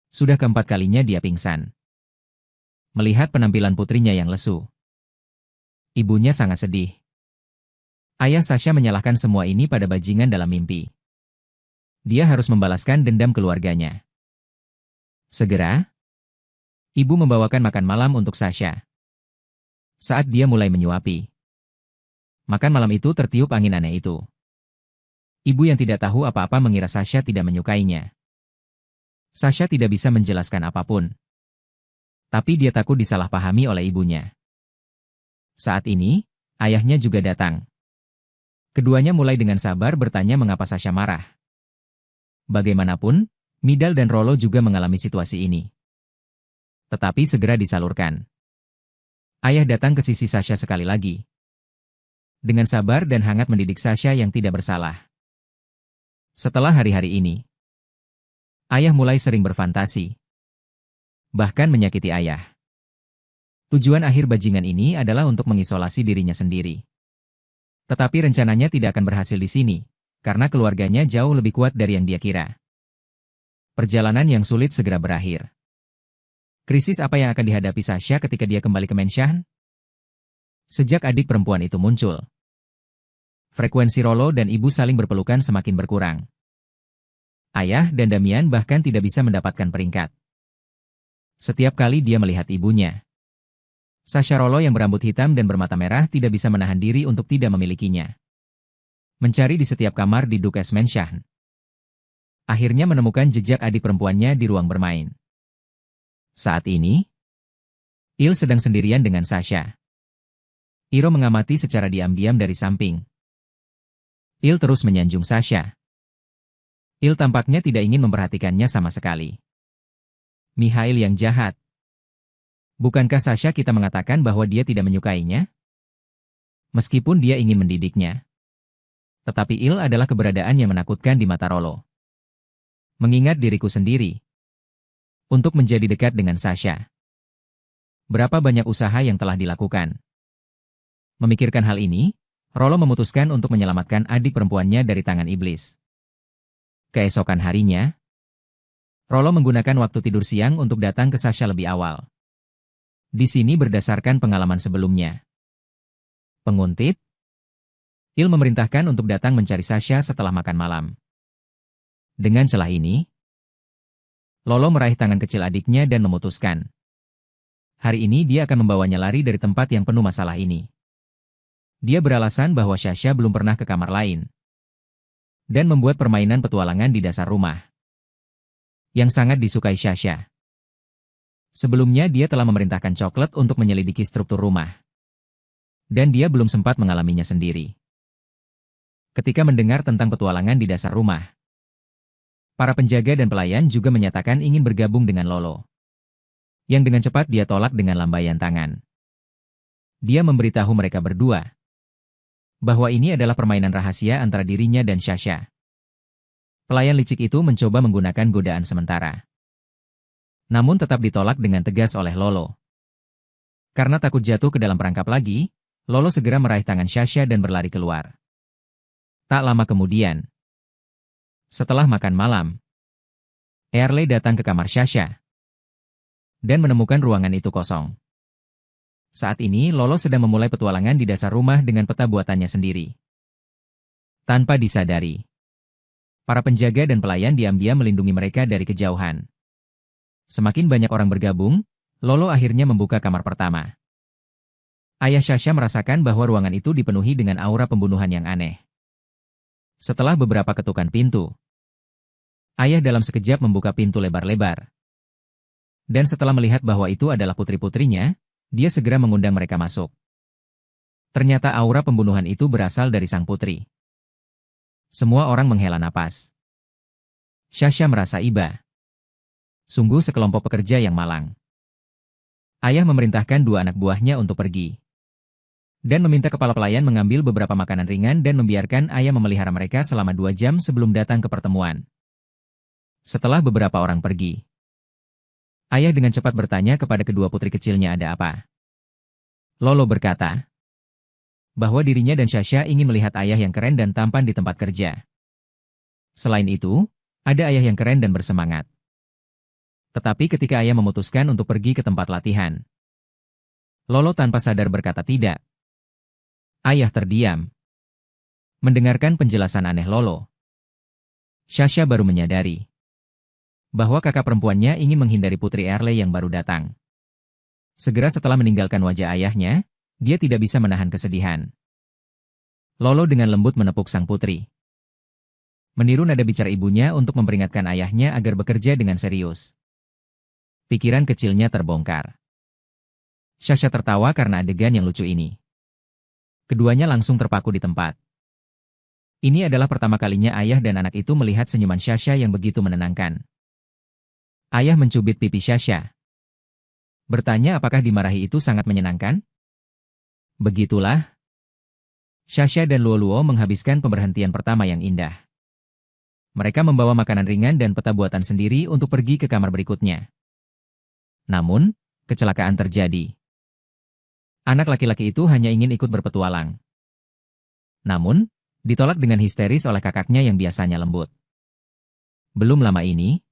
Sudah keempat kalinya dia pingsan. Melihat penampilan putrinya yang lesu. Ibunya sangat sedih. Ayah Sasha menyalahkan semua ini pada bajingan dalam mimpi. Dia harus membalaskan dendam keluarganya. Segera, ibu membawakan makan malam untuk Sasha. Saat dia mulai menyuapi, makan malam itu tertiup angin aneh itu. Ibu yang tidak tahu apa-apa mengira Sasha tidak menyukainya. Sasha tidak bisa menjelaskan apapun. Tapi dia takut disalahpahami oleh ibunya. Saat ini, ayahnya juga datang. Keduanya mulai dengan sabar bertanya mengapa Sasha marah. Bagaimanapun, Midal dan Rollo juga mengalami situasi ini. Tetapi segera disalurkan. Ayah datang ke sisi Sasha sekali lagi. Dengan sabar dan hangat mendidik Sasha yang tidak bersalah. Setelah hari-hari ini, ayah mulai sering berfantasi. Bahkan menyakiti ayah. Tujuan akhir bajingan ini adalah untuk mengisolasi dirinya sendiri. Tetapi rencananya tidak akan berhasil di sini, karena keluarganya jauh lebih kuat dari yang dia kira. Perjalanan yang sulit segera berakhir. Krisis apa yang akan dihadapi Sasha ketika dia kembali ke Menshan? Sejak adik perempuan itu muncul, frekuensi Rollo dan ibu saling berpelukan semakin berkurang. Ayah dan Damian bahkan tidak bisa mendapatkan peringkat. Setiap kali dia melihat ibunya, Sasha Rollo yang berambut hitam dan bermata merah tidak bisa menahan diri untuk tidak memilikinya. Mencari di setiap kamar di Duke's Menshan. Akhirnya menemukan jejak adik perempuannya di ruang bermain. Saat ini, Il sedang sendirian dengan Sasha. Iro mengamati secara diam-diam dari samping. Il terus menyanjung Sasha. Il tampaknya tidak ingin memperhatikannya sama sekali. Mihail yang jahat. Bukankah Sasha kita mengatakan bahwa dia tidak menyukainya? Meskipun dia ingin mendidiknya. Tetapi Il adalah keberadaan yang menakutkan di mata Rollo. Mengingat diriku sendiri. Untuk menjadi dekat dengan Sasha. Berapa banyak usaha yang telah dilakukan. Memikirkan hal ini, Rollo memutuskan untuk menyelamatkan adik perempuannya dari tangan iblis. Keesokan harinya, Rollo menggunakan waktu tidur siang untuk datang ke Sasha lebih awal. Di sini berdasarkan pengalaman sebelumnya. Penguntit, Il memerintahkan untuk datang mencari Sasha setelah makan malam. Dengan celah ini, Lolo meraih tangan kecil adiknya dan memutuskan. Hari ini dia akan membawanya lari dari tempat yang penuh masalah ini. Dia beralasan bahwa Sasha belum pernah ke kamar lain. Dan membuat permainan petualangan di dasar rumah. Yang sangat disukai Sasha. Sebelumnya dia telah memerintahkan Coklat untuk menyelidiki struktur rumah. Dan dia belum sempat mengalaminya sendiri. Ketika mendengar tentang petualangan di dasar rumah, para penjaga dan pelayan juga menyatakan ingin bergabung dengan Lolo. Yang dengan cepat dia tolak dengan lambaian tangan. Dia memberitahu mereka berdua bahwa ini adalah permainan rahasia antara dirinya dan Sasha. Pelayan licik itu mencoba menggunakan godaan sementara. Namun tetap ditolak dengan tegas oleh Lolo. Karena takut jatuh ke dalam perangkap lagi, Lolo segera meraih tangan Sasha dan berlari keluar. Tak lama kemudian, setelah makan malam, Early datang ke kamar Sasha dan menemukan ruangan itu kosong. Saat ini Lolo sedang memulai petualangan di dasar rumah dengan peta buatannya sendiri. Tanpa disadari, para penjaga dan pelayan diam-diam melindungi mereka dari kejauhan. Semakin banyak orang bergabung, Lolo akhirnya membuka kamar pertama. Ayah Sasha merasakan bahwa ruangan itu dipenuhi dengan aura pembunuhan yang aneh. Setelah beberapa ketukan pintu, ayah dalam sekejap membuka pintu lebar-lebar. Dan setelah melihat bahwa itu adalah putri-putrinya, dia segera mengundang mereka masuk. Ternyata aura pembunuhan itu berasal dari sang putri. Semua orang menghela napas. Sasha merasa iba. Sungguh sekelompok pekerja yang malang. Ayah memerintahkan dua anak buahnya untuk pergi. Dan meminta kepala pelayan mengambil beberapa makanan ringan dan membiarkan ayah memelihara mereka selama 2 jam sebelum datang ke pertemuan. Setelah beberapa orang pergi, ayah dengan cepat bertanya kepada kedua putri kecilnya ada apa. Lolo berkata bahwa dirinya dan Sasha ingin melihat ayah yang keren dan tampan di tempat kerja. Selain itu, ada ayah yang keren dan bersemangat. Tetapi ketika ayah memutuskan untuk pergi ke tempat latihan, Lolo tanpa sadar berkata tidak. Ayah terdiam. Mendengarkan penjelasan aneh Lolo, Sasha baru menyadari bahwa kakak perempuannya ingin menghindari Putri Erle yang baru datang. Segera setelah meninggalkan wajah ayahnya, dia tidak bisa menahan kesedihan. Lolo dengan lembut menepuk sang putri. Meniru nada bicara ibunya untuk memperingatkan ayahnya agar bekerja dengan serius. Pikiran kecilnya terbongkar. Sasha tertawa karena adegan yang lucu ini. Keduanya langsung terpaku di tempat. Ini adalah pertama kalinya ayah dan anak itu melihat senyuman Sasha yang begitu menenangkan. Ayah mencubit pipi Sasha. Bertanya apakah dimarahi itu sangat menyenangkan? Begitulah. Sasha dan Luo-Luo menghabiskan pemberhentian pertama yang indah. Mereka membawa makanan ringan dan peta buatan sendiri untuk pergi ke kamar berikutnya. Namun, kecelakaan terjadi. Anak laki-laki itu hanya ingin ikut berpetualang. Namun, ditolak dengan histeris oleh kakaknya yang biasanya lembut. Belum lama ini,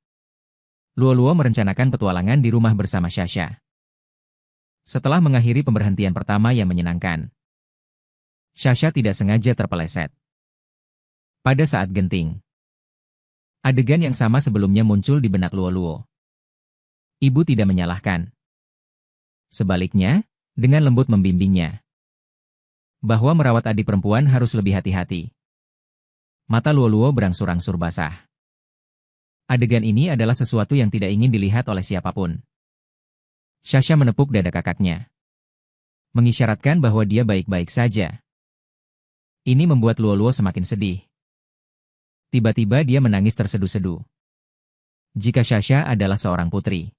Luo-Luo merencanakan petualangan di rumah bersama Sasha. Setelah mengakhiri pemberhentian pertama yang menyenangkan, Sasha tidak sengaja terpeleset. Pada saat genting, adegan yang sama sebelumnya muncul di benak Luo-Luo. Ibu tidak menyalahkan. Sebaliknya, dengan lembut membimbingnya bahwa merawat adik perempuan harus lebih hati-hati. Mata Luo-Luo berangsur-angsur basah. Adegan ini adalah sesuatu yang tidak ingin dilihat oleh siapapun. Sasha menepuk dada kakaknya, mengisyaratkan bahwa dia baik-baik saja. Ini membuat Luo-Luo semakin sedih. Tiba-tiba dia menangis terseduh-seduh. Jika Sasha adalah seorang putri,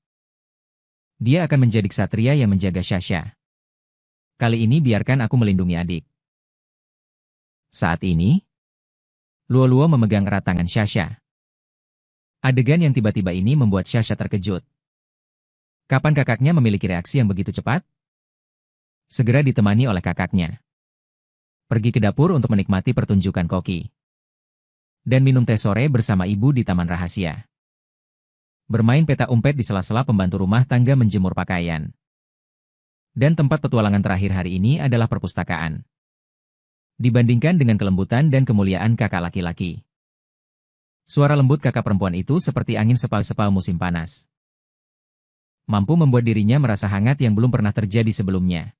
dia akan menjadi ksatria yang menjaga Sasha. Kali ini biarkan aku melindungi adik. Saat ini, Luo-Luo memegang erat tangan Sasha. Adegan yang tiba-tiba ini membuat Sasha terkejut. Kapan kakaknya memiliki reaksi yang begitu cepat? Segera ditemani oleh kakaknya. Pergi ke dapur untuk menikmati pertunjukan koki. Dan minum teh sore bersama ibu di taman rahasia. Bermain peta umpet di sela-sela pembantu rumah tangga menjemur pakaian. Dan tempat petualangan terakhir hari ini adalah perpustakaan. Dibandingkan dengan kelembutan dan kemuliaan kakak laki-laki, suara lembut kakak perempuan itu seperti angin sepal-sepal musim panas. Mampu membuat dirinya merasa hangat yang belum pernah terjadi sebelumnya.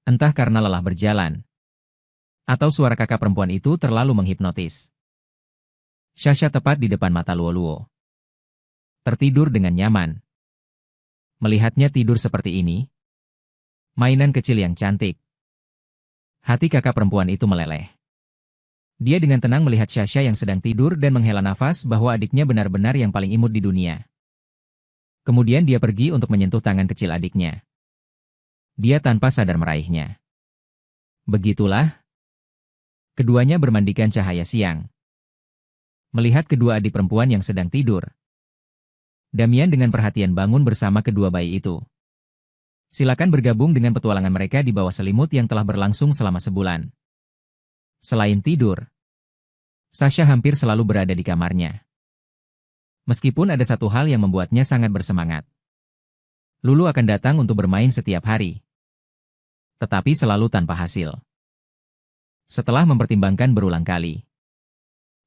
Entah karena lelah berjalan, atau suara kakak perempuan itu terlalu menghipnotis. Sasha tepat di depan mata Luo-Luo. Tertidur dengan nyaman. Melihatnya tidur seperti ini, mainan kecil yang cantik. Hati kakak perempuan itu meleleh. Dia dengan tenang melihat Sasha yang sedang tidur dan menghela nafas bahwa adiknya benar-benar yang paling imut di dunia. Kemudian dia pergi untuk menyentuh tangan kecil adiknya. Dia tanpa sadar meraihnya. Begitulah. Keduanya bermandikan cahaya siang. Melihat kedua adik perempuan yang sedang tidur, Damian dengan perhatian bangun bersama kedua bayi itu. Silakan bergabung dengan petualangan mereka di bawah selimut yang telah berlangsung selama sebulan. Selain tidur, Sasha hampir selalu berada di kamarnya. Meskipun ada satu hal yang membuatnya sangat bersemangat. Lulu akan datang untuk bermain setiap hari. Tetapi selalu tanpa hasil. Setelah mempertimbangkan berulang kali,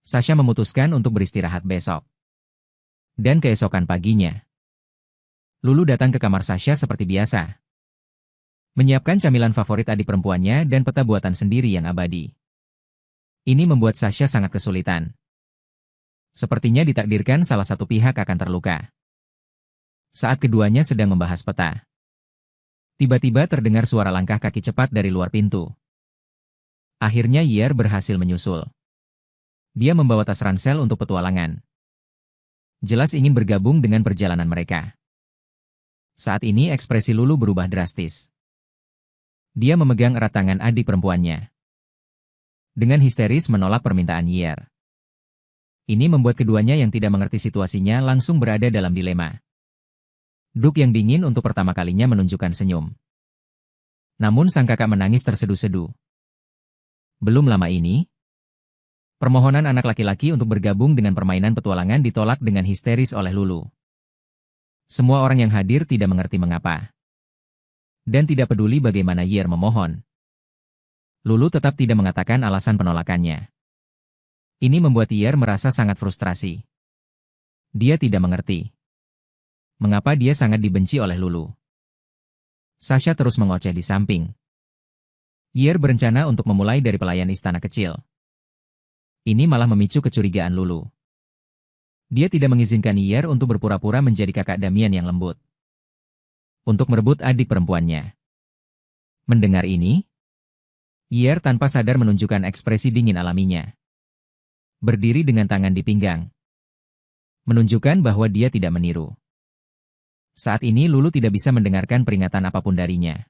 Sasha memutuskan untuk beristirahat besok. Dan keesokan paginya, Lulu datang ke kamar Sasha seperti biasa. Menyiapkan camilan favorit adik perempuannya dan peta buatan sendiri yang abadi. Ini membuat Sasha sangat kesulitan. Sepertinya ditakdirkan salah satu pihak akan terluka. Saat keduanya sedang membahas peta, tiba-tiba terdengar suara langkah kaki cepat dari luar pintu. Akhirnya Yer berhasil menyusul. Dia membawa tas ransel untuk petualangan. Jelas ingin bergabung dengan perjalanan mereka. Saat ini ekspresi Lulu berubah drastis. Dia memegang erat tangan adik perempuannya. Dengan histeris menolak permintaan Yer. Ini membuat keduanya yang tidak mengerti situasinya langsung berada dalam dilema. Duke yang dingin untuk pertama kalinya menunjukkan senyum. Namun sang kakak menangis terseduh-seduh. Belum lama ini, permohonan anak laki-laki untuk bergabung dengan permainan petualangan ditolak dengan histeris oleh Lulu. Semua orang yang hadir tidak mengerti mengapa. Dan tidak peduli bagaimana Yer memohon. Lulu tetap tidak mengatakan alasan penolakannya. Ini membuat Yer merasa sangat frustrasi. Dia tidak mengerti mengapa dia sangat dibenci oleh Lulu. Sasha terus mengoceh di samping. Yer berencana untuk memulai dari pelayan istana kecil. Ini malah memicu kecurigaan Lulu. Dia tidak mengizinkan Yer untuk berpura-pura menjadi kakak Damian yang lembut. Untuk merebut adik perempuannya. Mendengar ini, Yer tanpa sadar menunjukkan ekspresi dingin alaminya. Berdiri dengan tangan di pinggang. Menunjukkan bahwa dia tidak meniru. Saat ini Lulu tidak bisa mendengarkan peringatan apapun darinya.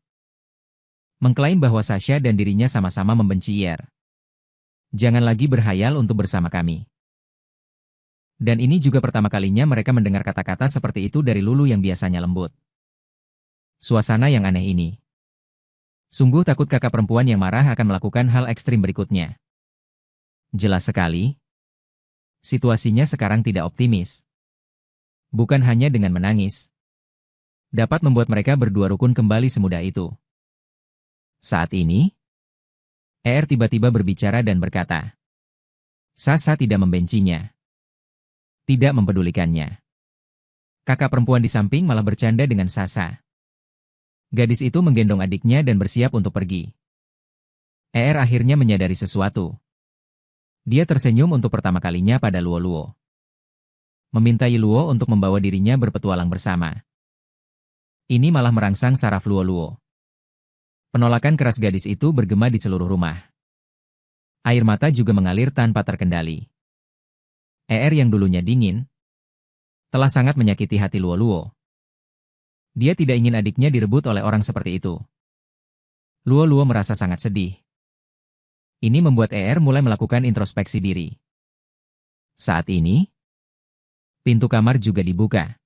Mengklaim bahwa Sasha dan dirinya sama-sama membenci Yer. Jangan lagi berhayal untuk bersama kami. Dan ini juga pertama kalinya mereka mendengar kata-kata seperti itu dari Lulu yang biasanya lembut. Suasana yang aneh ini. Sungguh takut kakak perempuan yang marah akan melakukan hal ekstrim berikutnya. Jelas sekali. Situasinya sekarang tidak optimis. Bukan hanya dengan menangis dapat membuat mereka berdua rukun kembali semudah itu. Saat ini, tiba-tiba berbicara dan berkata, Sasa tidak membencinya. Tidak mempedulikannya. Kakak perempuan di samping malah bercanda dengan Sasa. Gadis itu menggendong adiknya dan bersiap untuk pergi. Akhirnya menyadari sesuatu. Dia tersenyum untuk pertama kalinya pada Luo-Luo. Memintai Luo untuk membawa dirinya berpetualang bersama. Ini malah merangsang saraf Luo-Luo. Penolakan keras gadis itu bergema di seluruh rumah. Air mata juga mengalir tanpa terkendali. Yang dulunya dingin, telah sangat menyakiti hati Luo-Luo. Dia tidak ingin adiknya direbut oleh orang seperti itu. Luo-Luo merasa sangat sedih. Ini membuat mulai melakukan introspeksi diri. Saat ini, pintu kamar juga dibuka.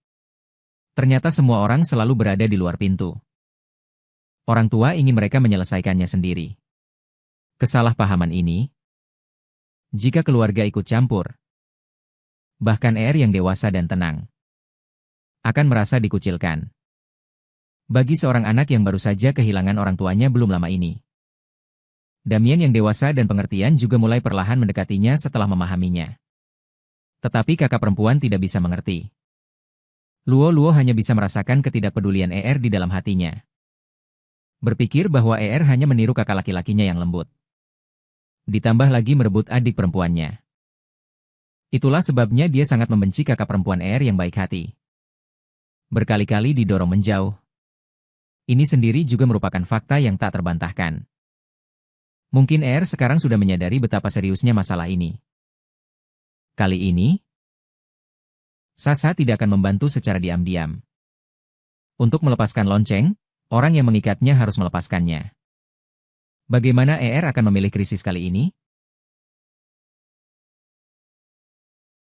Ternyata semua orang selalu berada di luar pintu. Orang tua ingin mereka menyelesaikannya sendiri. Kesalahpahaman ini, jika keluarga ikut campur, bahkan yang dewasa dan tenang, akan merasa dikucilkan. Bagi seorang anak yang baru saja kehilangan orang tuanya belum lama ini. Damian yang dewasa dan pengertian juga mulai perlahan mendekatinya setelah memahaminya. Tetapi kakak perempuan tidak bisa mengerti. Luo-Luo hanya bisa merasakan ketidakpedulian di dalam hatinya. Berpikir bahwa hanya meniru kakak laki-lakinya yang lembut. Ditambah lagi merebut adik perempuannya. Itulah sebabnya dia sangat membenci kakak perempuan yang baik hati. Berkali-kali didorong menjauh. Ini sendiri juga merupakan fakta yang tak terbantahkan. Mungkin sekarang sudah menyadari betapa seriusnya masalah ini. Kali ini, Sasa tidak akan membantu secara diam-diam. Untuk melepaskan lonceng, orang yang mengikatnya harus melepaskannya. Bagaimana akan memilih krisis kali ini?